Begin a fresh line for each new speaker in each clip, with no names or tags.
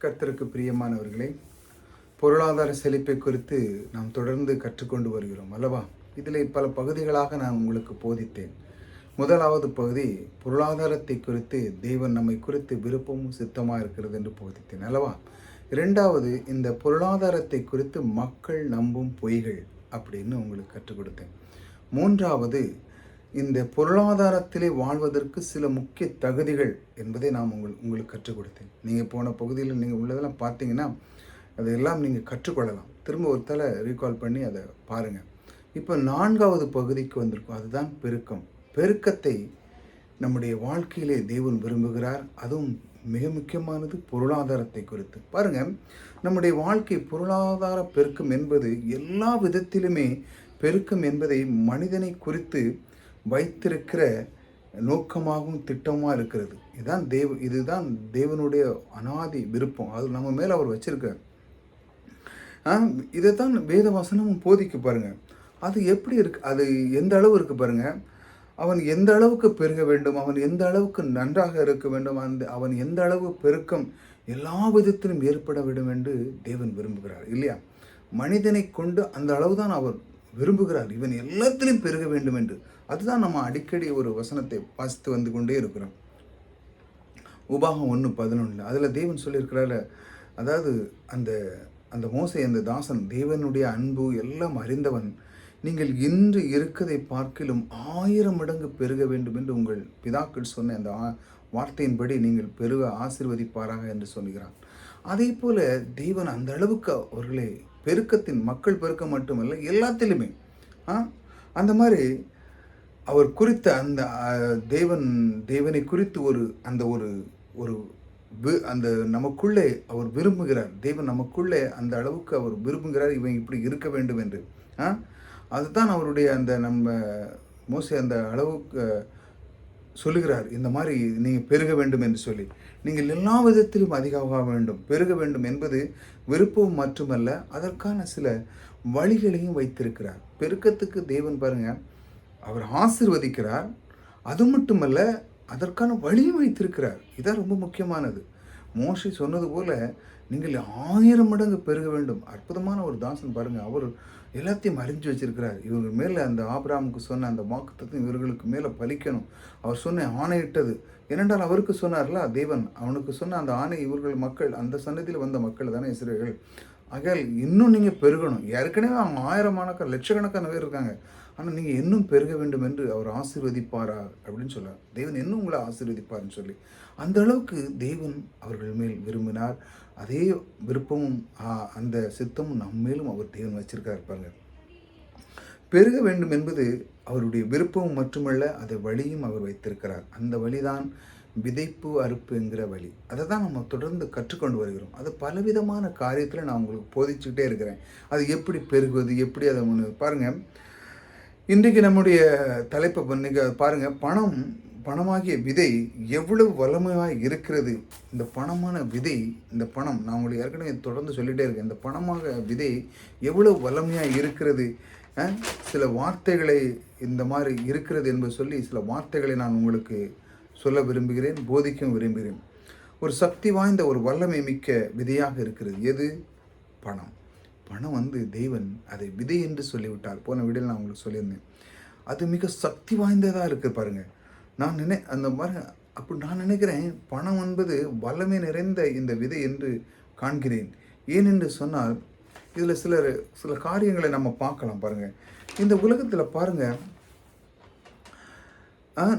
கர்த்தருக்கு பிரியமானவர்களே, பொருளாதார செழிப்பை குறித்து நாம் தொடர்ந்து கற்றுக்கொண்டு வருகிறோம் அல்லவா? இதில் பல பகுதிகளாக நான் உங்களுக்கு போதித்தேன். முதலாவது பகுதி பொருளாதாரத்தை குறித்து தேவன் நம்மை குறித்து விருப்பமும் சித்தமாக இருக்கிறது என்று போதித்தேன் அல்லவா? இரண்டாவது இந்த பொருளாதாரத்தை குறித்து மக்கள் நம்பும் பொய்கள் அப்படின்னு உங்களுக்கு கற்றுக் கொடுத்தேன். மூன்றாவது இந்த பொருளாதாரத்திலே வாழ்வதற்கு சில முக்கிய தகுதிகள் என்பதை நான் உங்களுக்கு கற்றுக் கொடுத்தேன். நீங்கள் போன பகுதியில் நீங்கள் உள்ளதெல்லாம் பார்த்தீங்கன்னா அதையெல்லாம் நீங்கள் கற்றுக்கொள்ளலாம். திரும்ப ஒரு தலை ரீகால் பண்ணி அதை பாருங்கள். இப்போ நான்காவது பகுதிக்கு வந்திருக்கும். அதுதான் பெருக்கம். பெருக்கத்தை நம்முடைய வாழ்க்கையிலே தேவன் விரும்புகிறார். அதுவும் மிக முக்கியமானது பொருளாதாரத்தை குறித்து. பாருங்கள், நம்முடைய வாழ்க்கை பொருளாதார பெருக்கம் என்பது எல்லா விதத்திலுமே பெருக்கம் என்பதை மனிதனை குறித்து வைத்திருக்கிற நோக்கமாகவும் திட்டமாக இருக்கிறது. இதுதான் தேவனுடைய அனாதி விருப்பம். அது நம்ம மேலே அவர் வச்சிருக்கார். இதை தான் வேத வசனமும் போதிக்க பாருங்கள். அது எப்படி இருக்கு, அது எந்த அளவு இருக்கு பாருங்க. அவன் எந்த அளவுக்கு பெருக வேண்டும், அவன் எந்த அளவுக்கு நன்றாக இருக்க வேண்டும், அவன் எந்த அளவு பெருக்கம் எல்லா விதத்திலும் ஏற்பட வேண்டும் என்று தேவன் விரும்புகிறார் இல்லையா? மனிதனை கொண்டு அந்த அளவு தான் அவர் விரும்புகிறார். இவன் எல்லாத்திலும் பெருக வேண்டும் என்று. அதுதான் நம்ம அடிக்கடி ஒரு வசனத்தை வாசித்து வந்து கொண்டே இருக்கிறோம். உபாகம் 1:11 அதில் தேவன் சொல்லியிருக்கிறாரு. அதாவது அந்த மோசே, அந்த தாசன், தேவனுடைய அன்பு எல்லாம் அறிந்தவன், நீங்கள் இன்று இருக்கதை பார்க்கிலும் 1000 மடங்கு பெருக வேண்டும் என்று உங்கள் பிதாக்கள் சொன்ன அந்த வார்த்தையின்படி நீங்கள் பெருக ஆசீர்வதிப்பாராக என்று சொல்கிறான். அதே போல தேவன் அந்த அளவுக்கு அவர்களை பெருக்கத்தின், மக்கள் பெருக்கம் மட்டுமல்ல, எல்லாத்திலுமே அந்த மாதிரி அவர் குறித்த அந்த தேவனை குறித்து அந்த நமக்குள்ளே அவர் விரும்புகிறார். தேவன் நமக்குள்ளே அந்த அளவுக்கு அவர் விரும்புகிறார், இவன் இப்படி இருக்க வேண்டும் என்று. அதுதான் அவருடைய நம்ம மோசே அந்த அளவுக்கு சொல்லுகிறார். இந்த மாதிரி நீங்கள் பெருக வேண்டும் என்று சொல்லி, நீங்கள் எல்லா விதத்திலும் அதிகமாக வேண்டும், பெருக வேண்டும் என்பது விருப்பம் மட்டுமல்ல, அதற்கான சில வழிகளையும் வைத்திருக்கிறார். பெருக்கத்துக்கு தேவன் பாருங்க, அவர் ஆசீர்வதிக்கிறார். அது மட்டுமல்ல, அதற்கான வழியும் வைத்திருக்கிறார். இதான் ரொம்ப முக்கியமானது. மோசே சொன்னது போல நீங்கள் 1000 மடங்கு பெருக வேண்டும். அற்புதமான ஒரு தாசன் பாருங்கள். அவர் எல்லாத்தையும் அறிஞ்சு வச்சிருக்கிறார். இவங்க மேலே அந்த ஆபிரகாமுக்கு சொன்ன அந்த வாக்குத்தத்தம் இவர்களுக்கு மேலே பலிக்கணும். அவர் சொன்ன ஆணையிட்டது ஏனென்றால் அவருக்கு சொன்னார்ல தேவன், அவனுக்கு சொன்ன அந்த ஆணை இவர்கள் மக்கள், அந்த சன்னதியில் வந்த மக்கள் தானே இஸ்ரவேல். ஆகையால் இன்னும் நீங்கள் பெருகணும். ஏற்கனவே அவங்க 1000 லட்சக்கணக்கான பேர் இருக்காங்க. ஆனால் நீங்கள் இன்னும் பெருக வேண்டும் என்று அவர் ஆசீர்வதிப்பாரா அப்படின்னு சொல்கிறார். தேவன் இன்னும் உங்களை ஆசீர்வதிப்பார்னு சொல்லி அந்த அளவுக்கு தேவன் அவர்கள் மேல் விரும்பினார். அதே விருப்பமும் அந்த சித்தமும் நம்மேலும் அவர் தேவன் வச்சிருக்கார் பாருங்க. பெருக வேண்டும் என்பது அவருடைய விருப்பமும் மட்டுமல்ல, அதை வழியும் அவர் வைத்திருக்கிறார். அந்த வழிதான் விதைப்பு அறுப்பு என்கிற வழி. அதை தான் நம்ம தொடர்ந்து கற்றுக்கொண்டு வருகிறோம். அது பலவிதமான காரியத்தில் நான் உங்களுக்கு போதிச்சுக்கிட்டே இருக்கிறேன். அது எப்படி பெருகுவது, எப்படி அதை பாருங்கள். இன்றைக்கு நம்முடைய தலைப்பை பண்ணிக்க பாருங்கள். பணமாகிய விதை எவ்வளவு வல்லமையாக இருக்கிறது. இந்த பணமான விதை, இந்த பணம், நான் உங்களுக்கு ஏற்கனவே தொடர்ந்து சொல்லிகிட்டே இருக்கேன். இந்த பணமாக விதை எவ்வளவு வல்லமையாக இருக்கிறது. சில வார்த்தைகளை இந்த மாதிரி இருக்கிறது என்பது சொல்லி சில வார்த்தைகளை நான் உங்களுக்கு சொல்ல விரும்புகிறேன், போதிக்கவும் விரும்புகிறேன். ஒரு சக்தி வாய்ந்த ஒரு வல்லமை மிக்க விதையாக இருக்கிறது. எது? பணம். பணம் தேவன் அதை விதை என்று சொல்லிவிட்டார். போன வீடியோவில் நான் உங்களுக்கு சொல்லியிருந்தேன். அது மிக சக்தி வாய்ந்ததாக இருக்குது பாருங்கள். அந்த மாதிரி அப்படி நான் நினைக்கிறேன். பணம் என்பது வல்லமை நிறைந்த இந்த விதை என்று காண்கிறேன். ஏனென்று சொன்னால் இதில் சில காரியங்களை நம்ம பார்க்கலாம் பாருங்கள். இந்த உலகத்தில் பாருங்கள்,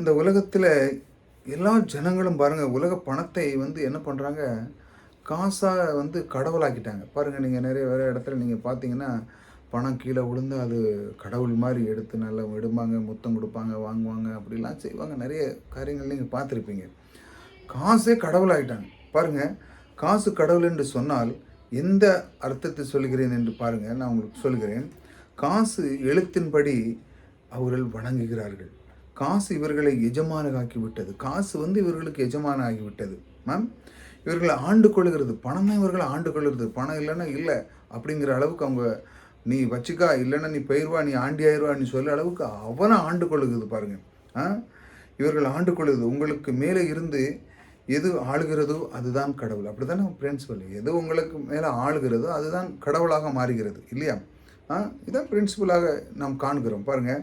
இந்த உலகத்தில் எல்லா ஜனங்களும் பாருங்கள், உலக பணத்தை என்ன பண்ணுறாங்க, காசாக கடவுளாக்கிட்டாங்க பாருங்கள். நீங்கள் வேறு இடத்துல நீங்கள் பார்த்தீங்கன்னா பணம் கீழே விழுந்து அது கடவுள் மாதிரி எடுத்து நல்லா எடுப்பாங்க, முத்தம் கொடுப்பாங்க, வாங்குவாங்க, அப்படிலாம் செய்வாங்க. நிறைய காரியங்கள் நீங்கள் பார்த்துருப்பீங்க. காசே கடவுளாகிட்டாங்க பாருங்கள். காசு கடவுள் என்று சொன்னால் எந்த அர்த்தத்தை சொல்கிறேன் என்று பாருங்கள். நான் உங்களுக்கு சொல்கிறேன். காசு எழுத்தின்படி அவர்கள் வணங்குகிறார்கள். காசு இவர்களை எஜமானாகிவிட்டது. காசு இவர்களுக்கு எஜமான ஆகிவிட்டது. இவர்களை ஆண்டு கொள்கிறது. பணம் தான் இவர்களை ஆண்டு கொள்கிறது. பணம் இல்லைன்னா இல்லை அப்படிங்கிற அளவுக்கு அவங்க, நீ வச்சுக்கா, இல்லைன்னா நீ பயிர்வா, நீ ஆண்டி ஆயிடுவா, நீ சொல்ல அளவுக்கு அவனை ஆண்டு கொள்ளுகிறது பாருங்கள். இவர்கள் ஆண்டு கொள்ளுது. உங்களுக்கு மேலே இருந்து எது ஆளுகிறதோ அதுதான் கடவுள். அப்படித்தானே பிரின்சிபல். எது உங்களுக்கு மேலே ஆளுகிறதோ அதுதான் கடவுளாக மாறுகிறது இல்லையா? இதான் பிரின்சிபலாக நாம் காண்கிறோம் பாருங்கள்.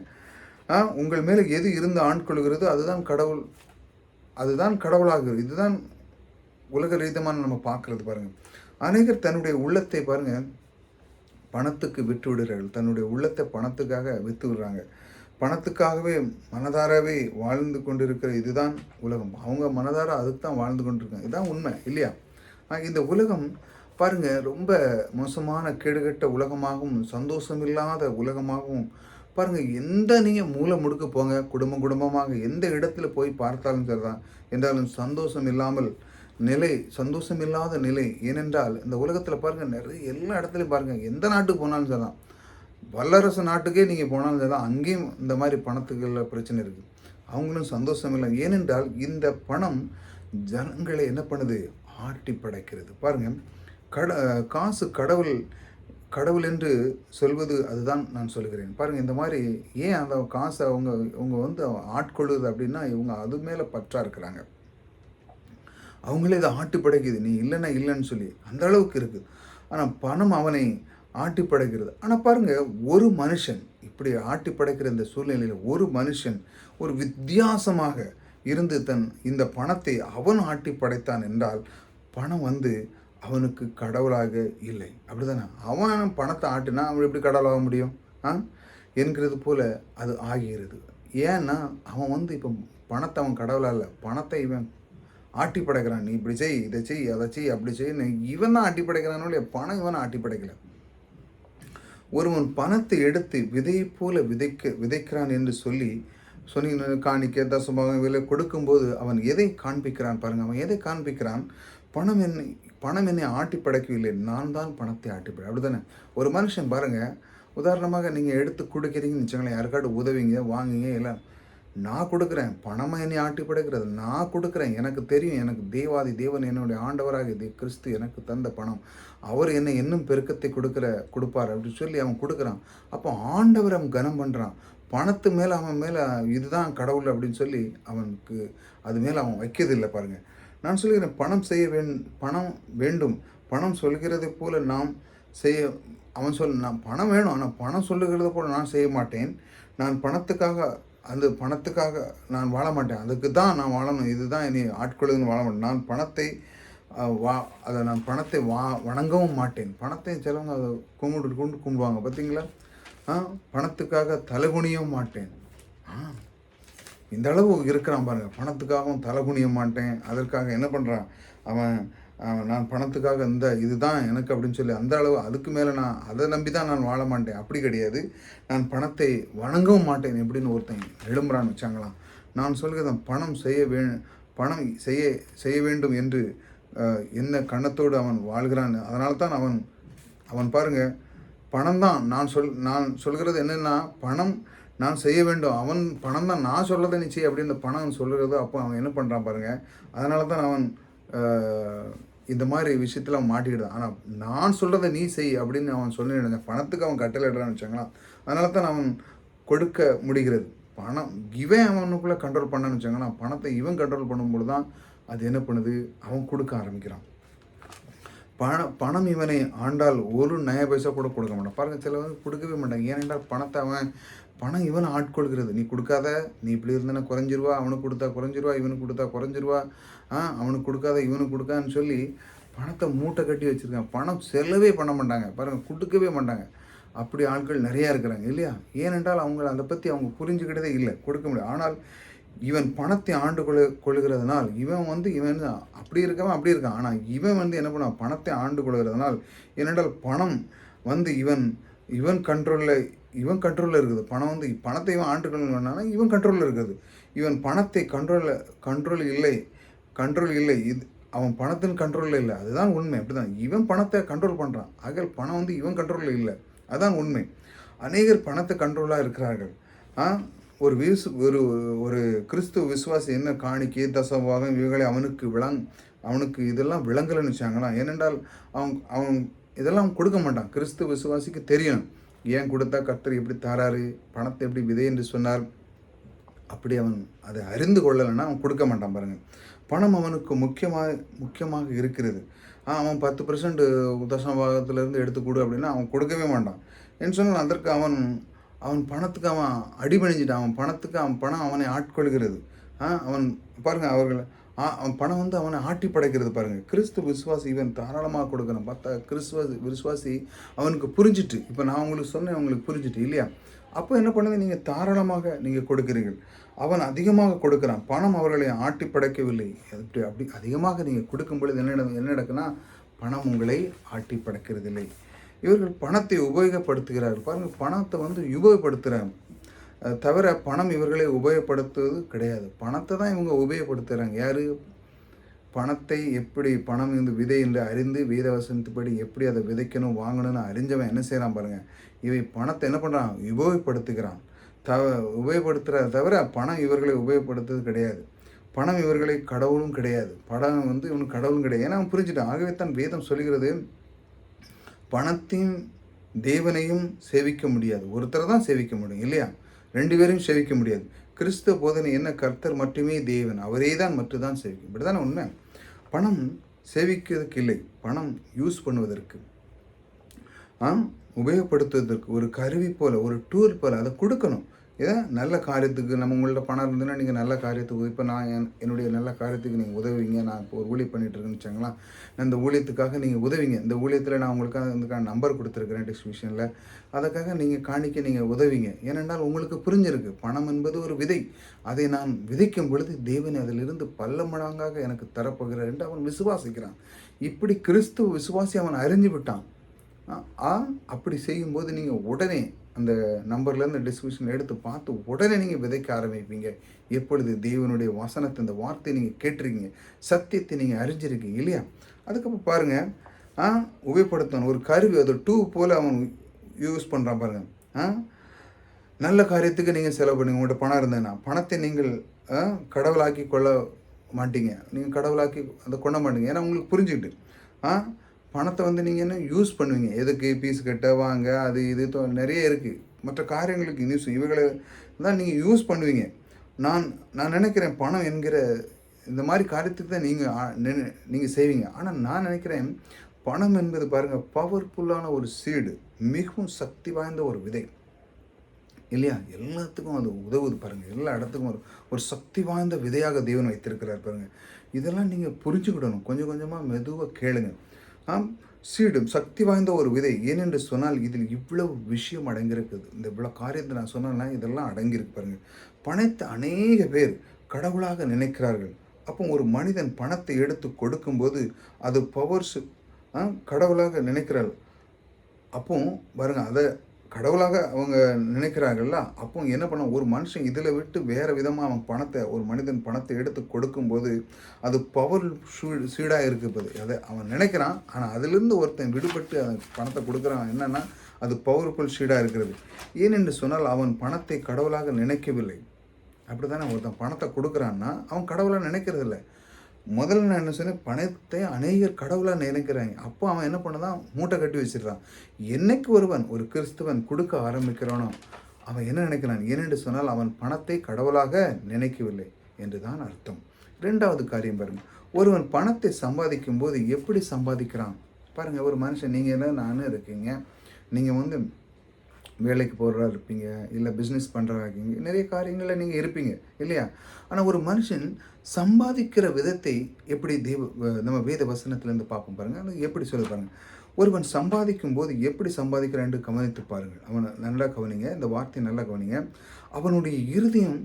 உங்கள் மேலே எது இருந்து ஆட்கொள்கிறதோ அதுதான் கடவுள், அதுதான் கடவுளாகிறது. இதுதான் உலக ரீதியமான நம்ம பார்க்குறது பாருங்கள். அநேகர் தன்னுடைய உள்ளத்தை பாருங்கள் பணத்துக்கு விட்டு விடுகிறார்கள். தன்னுடைய உள்ளத்தை பணத்துக்காக விற்று விடுறாங்க. பணத்துக்காகவே மனதாரவே வாழ்ந்து கொண்டிருக்கிற இதுதான் உலகம். அவங்க மனதார அதுக்கு தான் வாழ்ந்து கொண்டிருக்காங்க. இதுதான் உண்மை இல்லையா? இந்த உலகம் பாருங்கள் ரொம்ப மோசமான கேடுகட்ட உலகமாகவும் சந்தோஷமில்லாத உலகமாகவும் பாருங்கள். எந்த நீங்கள் மூலை முடுக்க போங்க, குடும்பமாக எந்த இடத்துல போய் பார்த்தாலும் சரிதான், என்றாலும் சந்தோஷம் இல்லாமல் சந்தோஷம் இல்லாத நிலை. ஏனென்றால் இந்த உலகத்தில் பாருங்கள் நிறைய எல்லா இடத்துலையும் பாருங்கள், எந்த நாட்டுக்கு போனாலும் சரிதான், வல்லரசு நாட்டுக்கே நீங்கள் போனாலும் சரிதான், அங்கேயும் இந்த மாதிரி பணத்துக்குள்ள பிரச்சனை இருக்குது. அவங்களும் சந்தோஷம் இல்லை. ஏனென்றால் இந்த பணம் ஜனங்களை என்ன பண்ணுது? ஆட்டி படைக்கிறது. பாருங்கள், காசு கடவுள் என்று சொல்வது அதுதான் நான் சொல்கிறேன். பாருங்கள், இந்த மாதிரி ஏன் அந்த காசை அவங்க வந்து ஆட்கொள்ளுது அப்படின்னா, இவங்க அது மேலே பற்றா இருக்கிறாங்க. அவங்களே இதை ஆட்டி படைக்குது, நீ இல்லைன்னா இல்லைன்னு சொல்லி அந்த அளவுக்கு இருக்குது. ஆனால் பணம் அவனை ஆட்டி படைக்கிறது. ஆனால் பாருங்கள், ஒரு மனுஷன் இப்படி ஆட்டி படைக்கிற இந்த சூழ்நிலையில் ஒரு மனுஷன் ஒரு வித்தியாசமாக இருந்து இந்த பணத்தை அவன் ஆட்டி படைத்தான் என்றால் பணம் வந்து அவனுக்கு கடவுளாக இல்லை. அப்படிதானே? அவன் பணத்தை ஆட்டினா அவன் எப்படி கடவுளாக முடியும் என்கிறது போல அது ஆகிறது. ஏன்னா அவன் வந்து இப்போ பணத்தை அவன் கடவுளாக இல்லை, பணத்தை இவன் ஆட்டி படைக்கிறான். நீ இப்படி செய், இதை செய், அதை செய், அப்படி செய்யு, இவன் தான் ஆட்டி படைக்கிறானோ இல்லையா? பணம் இவன் ஆட்டி படைக்கல. ஒருவன் பணத்தை எடுத்து விதையை போல விதைக்கிறான் என்று சொல்லி காணிக்க தசமாக விலை கொடுக்கும்போது அவன் எதை காண்பிக்கிறான் பாருங்க. அவன் எதை காண்பிக்கிறான்? பணம் என்னை ஆட்டி படைக்கவில்லை, நான் தான் பணத்தை ஆட்டி படை. அப்படிதானே? ஒரு மனுஷன் பாருங்க, உதாரணமாக நீங்கள் எடுத்து கொடுக்குறீங்கன்னு வச்சுங்களேன், யாருக்காட்டு உதவிங்க வாங்குங்க எல்லாம் நான் கொடுக்குறேன். பணமாக என்னை ஆட்டி படைக்கிறது நான் கொடுக்குறேன். எனக்கு தெரியும், எனக்கு தேவாதி தேவன் என்னுடைய ஆண்டவராக கிறிஸ்து எனக்கு தந்த பணம், அவர் என்னை இன்னும் பெருக்கத்தை கொடுப்பார் அப்படின்னு சொல்லி அவன் கொடுக்குறான். அப்போ ஆண்டவர் அவன் கனம் பண்ணுறான். பணத்து மேலே அவன் மேலே இதுதான் கடவுள் அப்படின்னு சொல்லி அவனுக்கு அது மேலே அவன் வைக்கிறதில்லை. பாருங்கள், நான் சொல்கிறேன், பணம் வேண்டும். பணம் சொல்கிறதை போல நாம் நான் பணம் வேணும், ஆனால் பணம் சொல்லுகிறத போல் நான் செய்ய மாட்டேன். நான் பணத்துக்காக நான் வாழ மாட்டேன். அதுக்கு தான் நான் வாழணும், இதுதான் என்னை ஆட்கொள்ளுதுன்னு வாழ மாட்டேன். நான் பணத்தை வணங்கவும் மாட்டேன். பணத்தை சிலவங்க அதை கும்பிடுவாங்க பார்த்தீங்களா? பணத்துக்காக தலைகுனியவும் மாட்டேன். இந்த அளவு இருக்கிறான் பாருங்கள். பணத்துக்காகவும் தலைகுனிய மாட்டேன். அதற்காக என்ன பண்ணுறான் அவன்? நான் பணத்துக்காக இதுதான் எனக்கு அப்படின்னு சொல்லி அந்த அளவு அதுக்கு மேலே நான் அதை நம்பி தான் நான் வாழ மாட்டேன். அப்படி கிடையாது. நான் பணத்தை வணங்கவும் மாட்டேன் எப்படின்னு ஒருத்தன் எழும்புறான்னு வச்சாங்களாம். நான் சொல்கிறேன், பணம் செய்ய வேண்டும் என்று என்ன கண்ணத்தோடு அவன் வாழ்கிறான். அதனால தான் அவன் பாருங்கள், பணம் தான் நான் சொல்கிறது என்னென்னா, பணம் நான் செய்ய வேண்டும், பணம் தான் நான் சொல்லதை நீ செய் அப்படின்னு பணம் சொல்கிறது. அப்போ அவன் என்ன பண்ணுறான் பாருங்கள். அதனால தான் அவன் இந்த மாதிரி விஷயத்தில் அவன் மாட்டிக்கிட்டான். ஆனால் நான் சொல்கிறத நீ செய் அப்படின்னு அவன் சொல்லிடுங்க. பணத்துக்கு அவன் கட்டளை இடுறான்னு வச்சாங்களாம். அதனால தான் அவன் கொடுக்க முடிகிறது. பணம் இவன் அவனுக்குள்ளே கண்ட்ரோல் பண்ணான்னு வச்சாங்கன்னா, பணத்தை இவன் கண்ட்ரோல் பண்ணும்போது தான் அது என்ன பண்ணுது, அவன் கொடுக்க ஆரம்பிக்கிறான். பணம் இவனை ஆண்டால் ஒரு நய பைசா கூட கொடுக்க மாட்டான். பாருங்கள், சிலவங்க கொடுக்கவே மாட்டாங்க. ஏனென்றால் பணம் இவனை ஆட்கொள்கிறது. நீ கொடுக்காத, நீ இப்படி இருந்தனா குறைஞ்சிருவா, அவனுக்கு கொடுத்தா குறைஞ்சிருவா, இவனுக்கு கொடுத்தா குறைஞ்சிருவா, அவனுக்கு கொடுக்காத இவனுக்கு கொடுக்கான்னு சொல்லி பணத்தை மூட்டை கட்டி வச்சுருக்கான். பணம் செலவே பண்ண மாட்டாங்க பாருங்கள், கொடுக்கவே மாட்டாங்க. அப்படி ஆட்கள் நிறையா இருக்கிறாங்க இல்லையா? ஏனென்றால் அதை பற்றி அவங்க புரிஞ்சுக்கிட்டதே இல்லை, கொடுக்க முடியும். ஆனால் இவன் பணத்தை ஆண்டு கொள்கிறதுனால் இவன் அப்படி அப்படி இருக்கான். ஆனால் இவன் என்ன பண்ணுவான்? பணத்தை ஆண்டு கொள்கிறதுனால். ஏனென்றால் பணம் இவன் கண்ட்ரோலில் இருக்குது. பணத்தை இவன் ஆண்டு கொள்ளணும்னா இவன் கண்ட்ரோலில் இருக்குது. இவன் பணத்தை கண்ட்ரோல் இல்லை. அவன் பணத்தின் கண்ட்ரோலில் இல்லை. அதுதான் உண்மை. அப்படிதான் இவன் பணத்தை கண்ட்ரோல் பண்ணுறான். ஆக பணம் இவன் கண்ட்ரோலில் இல்லை. அதுதான் உண்மை. அநேகர் பணத்தை கண்ட்ரோலாக இருக்கிறார்கள். ஒரு கிறிஸ்துவ விசுவாசி என்ன காணிக்கை தசவாகம் இவைகளை அவனுக்கு இதெல்லாம் விளங்கலைன்னு வச்சாங்களா? ஏனென்றால் அவன் இதெல்லாம் கொடுக்க மாட்டான். கிறிஸ்துவ விசுவாசிக்கு தெரியும், ஏன் கொடுத்தா கர்த்தர் எப்படி தாராரு, பணத்தை எப்படி விதை என்று சொன்னார். அப்படி அவன் அதை அறிந்து கொள்ளலைன்னா அவன் கொடுக்க மாட்டான் பாருங்கள். பணம் அவனுக்கு முக்கியமாக இருக்கிறது. அவன் 10% தசமபாகத்திலிருந்து எடுத்து கொடு அப்படின்னா அவன் கொடுக்கவே மாட்டான். ஏன்னு சொன்னால் அதற்கு அவன் அவன் பணத்துக்கு அவன் அடிபணிஞ்சிட்டான். அவன் பணத்துக்கு அவன் பணம் அவனை ஆட்கொள்கிறது. அவன் பாருங்கள் அவர்கள் அவன் பணம் வந்து அவனை ஆட்டி படைக்கிறது பாருங்கள். கிறிஸ்து விசுவாசி இவன் தாராளமாக கொடுக்கணும். பார்த்தா விசுவாசி அவனுக்கு புரிஞ்சிட்டு, இப்போ நான் உங்களுக்கு சொன்னேன், உங்களுக்கு புரிஞ்சிட்டு இல்லையா? அப்போ என்ன பண்ணுது, நீங்கள் தாராளமாக நீங்கள் கொடுக்கிறீர்கள். அவன் அதிகமாக கொடுக்குறான். பணம் அவர்களை ஆட்டி படைக்கவில்லை. அப்படி அதிகமாக நீங்கள் கொடுக்கும் பொழுது என்ன நடக்குன்னா, பணம் உங்களை ஆட்டி படைக்கிறதில்லை. இவர்கள் பணத்தை உபயோகப்படுத்துகிறார்கள். பாருங்கள், பணத்தை வந்து உபயோகப்படுத்துகிறாங்க தவிர பணம் இவர்களை உபயோகப்படுத்துவது கிடையாது. பணத்தை தான் இவங்க உபயோகப்படுத்துகிறாங்க. யார்? பணத்தை எப்படி பணம் இந்த விதை என்று அறிந்து வேதவசனத்துப்படி எப்படி அதை விதைக்கணும் வாங்கணும்னு அறிஞ்சவன் என்ன செய்கிறான் பாருங்கள். இவை பணத்தை என்ன பண்ணுறான்? உபயோகப்படுத்துகிறான். உபயோகப்படுத்துகிறத தவிர பணம் இவர்களை உபயோகப்படுத்துறது கிடையாது. பணம் இவர்களை கடவுளும் கிடையாது. பணம் வந்து இவனுக்கு கடவுளும் கிடையாது. ஏன்னா அவன் புரிஞ்சுட்டான். ஆகவே தான் வேதம் சொல்கிறது, பணத்தையும் தேவனையும் சேவிக்க முடியாது. ஒருத்தரை தான் சேவிக்க முடியும் இல்லையா? 2 பேரையும் சேவிக்க முடியாது. கிறிஸ்துவ போதனை என்ன? கர்த்தர் மட்டுமே தேவன், அவரே தான் மட்டும்தான் சேவிக்கும். இப்படி தானே உண்மை. பணம் சேவிக்கிறதுக்கு இல்லை, பணம் யூஸ் பண்ணுவதற்கு, உபயோகப்படுத்துவதற்கு, ஒரு கருவி போல், ஒரு டூல் போல் அதை கொடுக்கணும். இதை நல்ல காரியத்துக்கு நம்ம உங்கள்ட்ட பணம் இருந்ததுன்னா நீங்கள் நல்ல காரியத்துக்கு, இப்போ நான் என்னுடைய நல்ல காரியத்துக்கு நீங்கள் உதவுவீங்க. நான் இப்போ ஒரு ஊழியம் பண்ணிகிட்ருக்கேன்னு வச்சாங்களா, நான் இந்த ஊழியத்துக்காக நீங்கள் உதவிங்க. இந்த ஊழியத்தில் நான் உங்களுக்காக இதுக்கான நம்பர் கொடுத்துருக்குறேன் டிஸ்கிரிப்ஷனில். அதுக்காக நீங்கள் காணிக்க நீங்கள் உதவிங்க. ஏனென்றால் உங்களுக்கு புரிஞ்சிருக்கு, பணம் என்பது ஒரு விதை. அதை நான் விதைக்கும் பொழுது தேவன் அதிலிருந்து பல மடங்காக எனக்கு தரப்போகிறார் என்று அவன் விசுவாசிக்கிறான். இப்படி கிறிஸ்துவ விசுவாசி அவன் அறிஞ்சு விட்டான். அப்படி செய்யும்போது நீங்கள் உடனே அந்த நம்பர்லேருந்து டிஸ்கிரிப்ஷன் எடுத்து பார்த்து உடனே நீங்கள் விதைக்க ஆரம்பிப்பீங்க. எப்பொழுது தேவனுடைய வசனத்தை, இந்த வார்த்தையை நீங்கள் கேட்டிருக்கீங்க, சத்தியத்தை நீங்கள் அறிஞ்சிருக்கீங்க இல்லையா? அதுக்கப்புறம் பாருங்கள், உபயோகப்படுத்தணும் ஒரு கருவி, அது டூ போல் அவன் யூஸ் பண்ணுறான் பாருங்கள். நல்ல காரியத்துக்கு நீங்கள் செலவு பண்ணுங்க. உங்கள்கிட்ட பணம் இருந்ததுன்னா பணத்தை நீங்கள் கடவுளாக்கி கொள்ள மாட்டீங்க. நீங்கள் கடவுளாக்கி அதை கொள்ள மாட்டீங்க. ஏன்னா உங்களுக்கு புரிஞ்சுக்கிட்டு பணத்தை வந்து நீங்கள் என்ன யூஸ் பண்ணுவீங்க? எதுக்கு? பீஸ் கட்ட, வாங்க, அது இது நிறைய இருக்குது, மற்ற காரியங்களுக்கு யூஸ், இவைகளை தான் நீங்கள் யூஸ் பண்ணுவீங்க. நான் நினைக்கிறேன் பணம் என்கிற இந்த மாதிரி காரியத்துக்கு தான் நீங்கள் செய்வீங்க. ஆனால் நான் நினைக்கிறேன் பணம் என்பது பாருங்கள், பவர்ஃபுல்லான ஒரு சீடு, மிகவும் சக்தி வாய்ந்த ஒரு விதை இல்லையா? எல்லாத்துக்கும் அது உதவுது பாருங்கள். எல்லா இடத்துக்கும் ஒரு சக்தி வாய்ந்த விதையாக தேவன் வைத்திருக்கிறார் பாருங்கள். இதெல்லாம் நீங்கள் புரிஞ்சுக்கிடணும். கொஞ்சம் கொஞ்சமாக மெதுவாக கேளுங்க. சீடு சக்தி வாய்ந்த ஒரு விதை. ஏனென்று சொன்னால் இதில் இவ்வளவு விஷயம் அடங்கியிருக்குது. இந்த இவ்வளோ காரியத்தை நான் சொன்னேன்னா இதெல்லாம் அடங்கியிருக்கு பாருங்கள். பணத்தை அநேக பேர் கடவுளாக நினைக்கிறார்கள். அப்போ ஒரு மனிதன் பணத்தை எடுத்து கொடுக்கும்போது அது பவர்ஸ் கடவுளாக நினைக்கிறாள். அப்போ பாருங்கள், அதை கடவுளாக அவங்க நினைக்கிறார்கள்ல. அப்போ என்ன பண்ண, ஒரு மனுஷன் இதில் விட்டு வேறு விதமாக அவன் ஒரு மனிதன் பணத்தை எடுத்து கொடுக்கும்போது அது பவர் சீடாக இருக்குது. அதை அவன் நினைக்கிறான். ஆனால் அதிலிருந்து ஒருத்தன் விடுபட்டு அந்த பணத்தை கொடுக்குறான். என்னென்னா அது பவர்ஃபுல் சீடாக இருக்கிறது. ஏனென்று சொன்னால் அவன் பணத்தை கடவுளாக நினைக்கவில்லை. அப்படி தானே ஒருத்தன் பணத்தை கொடுக்குறான்னா அவன் கடவுளாக நினைக்கிறதில்ல. முதல்ல நான் என்ன சொன்னேன், பணத்தை அநேகர் கடவுளாக நினைக்கிறாங்க. அப்போ அவன் என்ன பண்ணதான், மூட்டை கட்டி வச்சிடறான். என்னைக்கு ஒரு கிறிஸ்தவன் கொடுக்க ஆரம்பிக்கிறானோ அவன் என்ன நினைக்கிறான்? ஏனென்று சொன்னால் அவன் பணத்தை கடவுளாக நினைக்கவில்லை என்று தான் அர்த்தம். 2வது காரியம் பாருங்கள், ஒருவன் பணத்தை சம்பாதிக்கும் போது எப்படி சம்பாதிக்கிறான் பாருங்கள். ஒரு மனுஷன், நீங்கள் என்ன நானும் இருக்கீங்க, நீங்கள் வந்து வேலைக்கு போகிறதா இருப்பீங்க, இல்லை பிஸ்னஸ் பண்ணுறதா இருக்கீங்க, நிறைய காரியங்களில் நீங்கள் இருப்பீங்க இல்லையா? ஆனால் ஒரு மனுஷன் சம்பாதிக்கிற விதத்தை எப்படி நம்ம வேத வசனத்திலேருந்து பார்ப்போம் பாருங்கள். அது எப்படி சொல்லி பாருங்கள். ஒருவன் சம்பாதிக்கும் போது எப்படி சம்பாதிக்கிறான் என்று கவனித்து பாருங்கள். அவனை நல்லா கவனிங்க, இந்த வார்த்தையை நல்லா கவனிங்க. அவனுடைய இருதயம்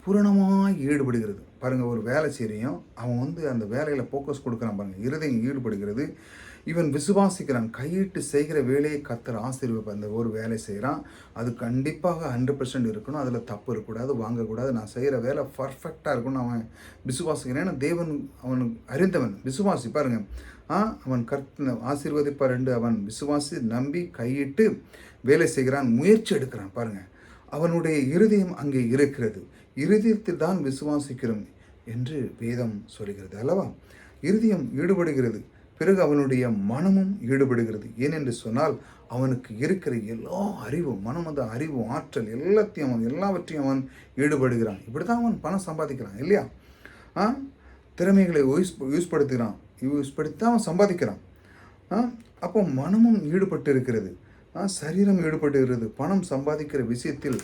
பூரணமாக ஈடுபடுகிறது பாருங்கள். ஒரு வேலை செய்கிறையும் அவன் வந்து அந்த வேலையில் ஃபோக்கஸ் கொடுக்குறான் பாருங்கள். இருதயம் ஈடுபடுகிறது. இவன் விசுவாசிக்கிறான், கையிட்டு செய்கிற வேலையை கர்த்தர் ஆசீர்வதிப்பார். அந்த ஒரு வேலை செய்கிறான், அது கண்டிப்பாக 100% இருக்கணும், அதில் தப்பு இருக்கக்கூடாது, வாங்கக்கூடாது, நான் செய்கிற வேலை பர்ஃபெக்டாக இருக்கணும் அவன் விசுவாசிக்கிறான். ஏன்னா தேவன் அவனுக்கு அறிந்தவன், விசுவாசி பாருங்கள். அவன் ஆசீர்வதிப்பார் என்று அவன் விசுவாசி நம்பி கையிட்டு வேலை செய்கிறான், முயற்சி எடுக்கிறான் பாருங்கள். அவனுடைய இருதயம் அங்கே இருக்கிறது. இருதயத்தில் தான் விசுவாசிக்கிறோம் என்று வேதம் சொல்கிறது அல்லவா? இருதயம் ஈடுபடுகிறது, பிறகு அவனுடைய மனமும் ஈடுபடுகிறது. ஏனென்று சொன்னால் அவனுக்கு இருக்கிற எல்லா அறிவும், மனம், அந்த அறிவு, ஆற்றல் எல்லாவற்றையும் அவன் ஈடுபடுகிறான். இப்படி தான் அவன் பணம் சம்பாதிக்கிறான் இல்லையா? திறமைகளை யூஸ் படுத்துகிறான். யூஸ் படுத்தி தான் அவன் சம்பாதிக்கிறான். அப்போ மனமும் ஈடுபட்டு இருக்கிறது, சரீரம் ஈடுபட்டு இருக்கிறது பணம் சம்பாதிக்கிற விஷயத்தில்.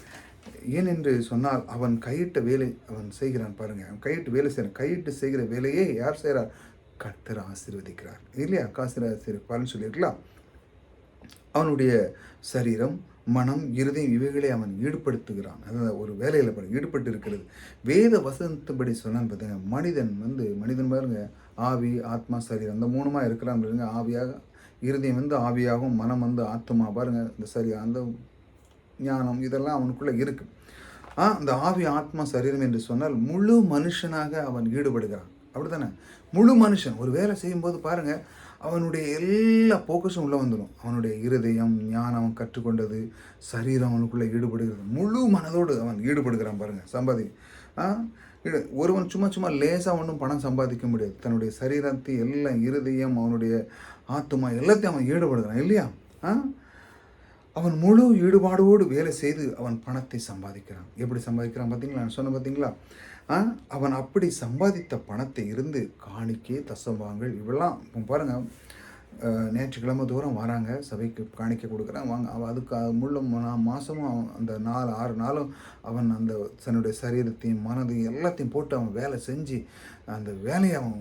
ஏனென்று சொன்னால் அவன் கையிட்ட வேலை அவன் செய்கிறான் பாருங்கள். அவன் கையிட்டு வேலை செய்கிறான். கையிட்டு செய்கிற வேலையே யார் செய்கிறார்? கர்த்தர் ஆசீர்வதிக்கிறார் இல்லையா? பலன் சொல்லியிருக்கலாம். அவனுடைய சரீரம், மனம், இருதயம் இவைகளை அவன் ஈடுபடுத்துகிறான். அதாவது ஒரு வேலையில் ஈடுபட்டு இருக்கிறது. வேத வசனத்தின்படி சொன்னான்னு பார்த்தீங்க, மனிதன் பாருங்க, ஆவி, ஆத்மா, சரீரம் அந்த மூணுமா இருக்கிறான் பாருங்க. ஆவியாக இருதயம் ஆவியாகவும், மனம் ஆத்மா பாருங்க. இந்த அந்த ஞானம் இதெல்லாம் அவனுக்குள்ளே இருக்குது. அந்த ஆவி, ஆத்மா, சரீரம் என்று சொன்னால் முழு மனுஷனாக அவன் ஈடுபடுகிறான். அப்படி தானே? முழு மனுஷன் ஒரு வேலை செய்யும்போது பாருங்கள், அவனுடைய எல்லா ஃபோக்கஸும் உள்ளே வந்துடும். அவனுடைய இருதயம், ஞானம், கற்றுக்கொண்டது, சரீரம் அவனுக்குள்ளே ஈடுபடுகிறது. முழு மனதோடு அவன் ஈடுபடுகிறான் பாருங்கள். ஒருவன் சும்மா லேசாக ஒன்றும் பணம் சம்பாதிக்க முடியாது. தன்னுடைய சரீரத்தை எல்லாம், இருதயம், அவனுடைய ஆத்மா எல்லாத்தையும் அவன் ஈடுபடுகிறான் இல்லையா? அவன் முழு ஈடுபாடோடு வேலை செய்து அவன் பணத்தை சம்பாதிக்கிறான். எப்படி சம்பாதிக்கிறான் பார்த்தீங்களா? நான் சொன்ன பார்த்தீங்களா? அவன் அப்படி சம்பாதித்த பணத்தை இருந்து காணிக்கை, தசம்பாங்கள் இவெல்லாம் பாருங்கள். ஞாயிற்றுக்கிழமை தூரம் வராங்க, சபைக்கு காணிக்கை கொடுக்குறான். அதுக்கு முழு மாதமும் அந்த 6 நாளும் அவன் அந்த தன்னுடைய சரீரத்தையும், மனதையும் எல்லாத்தையும் போட்டு அவன் வேலை செஞ்சு அந்த வேலையை அவன்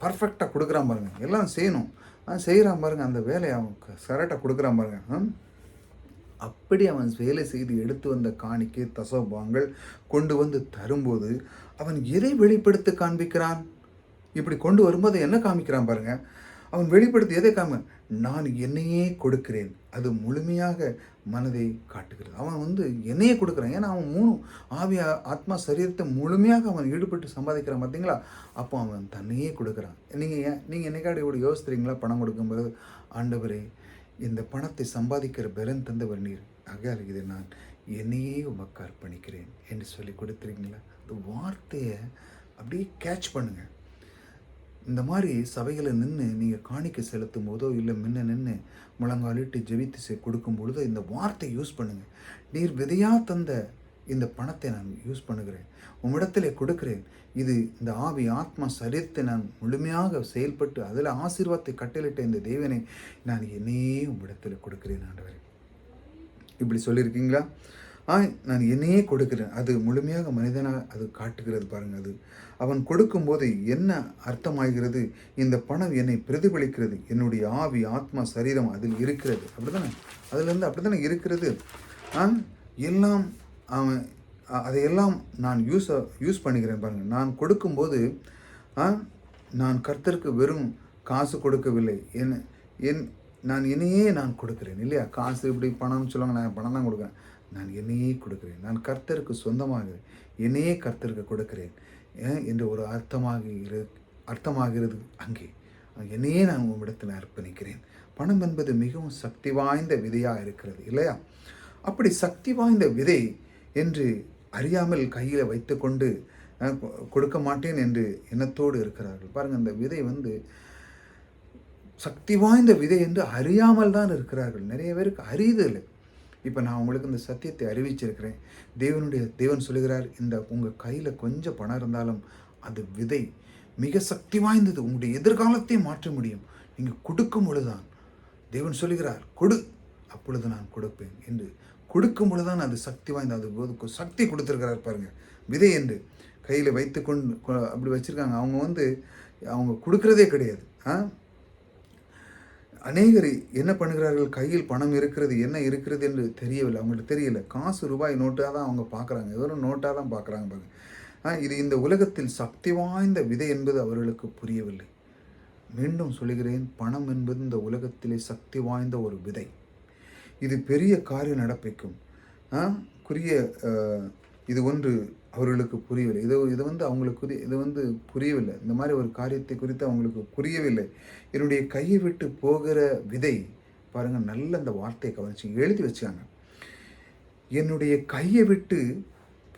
பர்ஃபெக்டாக கொடுக்குறான் பாருங்கள். எல்லாம் செய்யணும், செய்கிறான் பாருங்கள். அந்த வேலையை அவன் கரெக்டாக கொடுக்குறான் பாருங்கள். அப்படி அவன் வேலை செய்து எடுத்து வந்த காணிக்கை, தசோபாங்கள் கொண்டு வந்து தரும்போது அவன் எதை வெளிப்படுத்த காண்பிக்கிறான்? இப்படி கொண்டு வரும்போது என்ன காமிக்கிறான் பாருங்க. அவன் வெளிப்படுத்தி எதை நான் என்னையே கொடுக்கிறேன். அது முழுமையாக மனதை காட்டுகிறது. அவன் என்னையே கொடுக்குறான். ஏன்னா அவன் 3 ஆவி, ஆத்மா, சரீரத்தை முழுமையாக அவன் ஈடுபட்டு சம்பாதிக்கிறான் பார்த்தீங்களா? அப்போ அவன் தன்னையே கொடுக்குறான். நீங்கள் என்னைக்காடி இப்படி யோசிக்கிறீங்களா? பணம் கொடுக்கும்போது, ஆண்டவரே இந்த பணத்தை சம்பாதிக்கிற பலன் தந்தவர் நீர், ஆகையால் இதை நான் என்னையே உமக்கு அர்ப்பணிக்கிறேன் என்று சொல்லி கொடுத்துருக்கீங்களா? இந்த வார்த்தையை அப்படியே கேட்ச் பண்ணுங்கள். இந்த மாதிரி சபைகளை நின்று நீங்கள் காணிக்கை செலுத்தும் போதோ இல்லை நின்று முழங்காலிட்டு ஜெபித்து கொடுக்கும் பொழுதோ இந்த வார்த்தை யூஸ் பண்ணுங்கள். நீர் விதையாக தந்த இந்த பணத்தை நான் யூஸ் பண்ணுகிறேன், உம்மிடத்திலே கொடுக்கிறேன். இது இந்த ஆவி, ஆத்மா, சரீரத்தை நான் முழுமையாக செயல்பட்டு அதில் ஆசீர்வாதத்தை கட்டளிட்ட இந்த தேவனை நான் என்னையே உம்மிடத்தில் கொடுக்கிறேன் ஆண்டவரே. இப்படி சொல்லியிருக்கீங்களா? நான் என்னையே கொடுக்கிறேன். அது முழுமையாக மனிதனாக அது காட்டுகிறது பாருங்கள். அது அவன் கொடுக்கும்போது என்ன அர்த்தமாகிறது? இந்த பணம் என்னை பிரதிபலிக்கிறது. என்னுடைய ஆவி, ஆத்மா, சரீரம் அதில் இருக்கிறது. அப்படிதானே? அதுலேருந்து அப்படி தானே இருக்கிறது. எல்லாம் அவன் அதையெல்லாம் நான் யூஸ் பண்ணிக்கிறேன் பாருங்கள். நான் கொடுக்கும்போது நான் கர்த்தருக்கு வெறும் காசு கொடுக்கவில்லை. நான் என்னையே நான் கொடுக்கிறேன் இல்லையா? காசு இப்படி பணம்னு சொல்லுவாங்க, நான் பணம் தான் கொடுக்குறேன். நான் என்னையே கொடுக்கிறேன். நான் கர்த்தருக்கு சொந்தமாக என்னையே கர்த்தருக்கு கொடுக்கிறேன் என்று ஒரு அர்த்தமாகிறது அங்கே. என்னையே நான் உம்மிடத்தில் அர்ப்பணிக்கிறேன். பணம் என்பது மிகவும் சக்தி வாய்ந்த விதையாக இருக்கிறது இல்லையா? அப்படி சக்தி வாய்ந்த விதை என்று அறியாமல் கையில் வைத்து கொண்டு கொடுக்க மாட்டேன் என்று எண்ணத்தோடு இருக்கிறார்கள் பாருங்கள். அந்த விதை சக்தி வாய்ந்த விதை என்று அறியாமல் தான் இருக்கிறார்கள். நிறைய பேருக்கு அறியுதில்லை. இப்போ நான் உங்களுக்கு இந்த சத்தியத்தை அறிவிச்சிருக்கிறேன். தேவன் சொல்லுகிறார், இந்த உங்கள் கையில் கொஞ்சம் பணம் இருந்தாலும் அது விதை மிக சக்தி வாய்ந்தது. உங்களுடைய எதிர்காலத்தை மாற்ற முடியும். நீங்கள் கொடுக்கும் பொழுதுதான் தேவன் சொல்லுகிறார், கொடு, அப்பொழுது நான் கொடுப்பேன் என்று. கொடுக்கும் பொழுதுதான் அது சக்தி வாய்ந்த, அது சக்தி கொடுத்துருக்கிறார் பாருங்கள். விதை என்று கையில் வைத்து கொண்டு அப்படி வச்சுருக்காங்க. அவங்க கொடுக்குறதே கிடையாது. அநேகர் என்ன பண்ணுகிறார்கள்? கையில் பணம் இருக்கிறது, என்ன இருக்கிறது என்று தெரியவில்லை. அவங்களுக்கு தெரியல. காசு, ரூபாய் நோட்டாக தான் அவங்க பார்க்குறாங்க. வெறும் நோட்டாக தான் பார்க்குறாங்க பாருங்க. இது இந்த உலகத்தில் சக்தி வாய்ந்த விதை என்பது அவர்களுக்கு புரியவில்லை. மீண்டும் சொல்கிறேன், பணம் என்பது இந்த உலகத்திலே சக்தி வாய்ந்த ஒரு விதை. இது பெரிய காரியம் நடப்பிக்கும். இது ஒன்று அவர்களுக்கு புரியவில்லை. இது அவங்களுக்கு இது புரியவில்லை. இந்த மாதிரி ஒரு காரியத்தை குறித்து அவங்களுக்கு புரியவில்லை. என்னுடைய கையை விட்டு போகிற விதை பாருங்கள், நல்ல அந்த வார்த்தையை கவனிச்சு எழுதி வச்சாங்க. என்னுடைய கையை விட்டு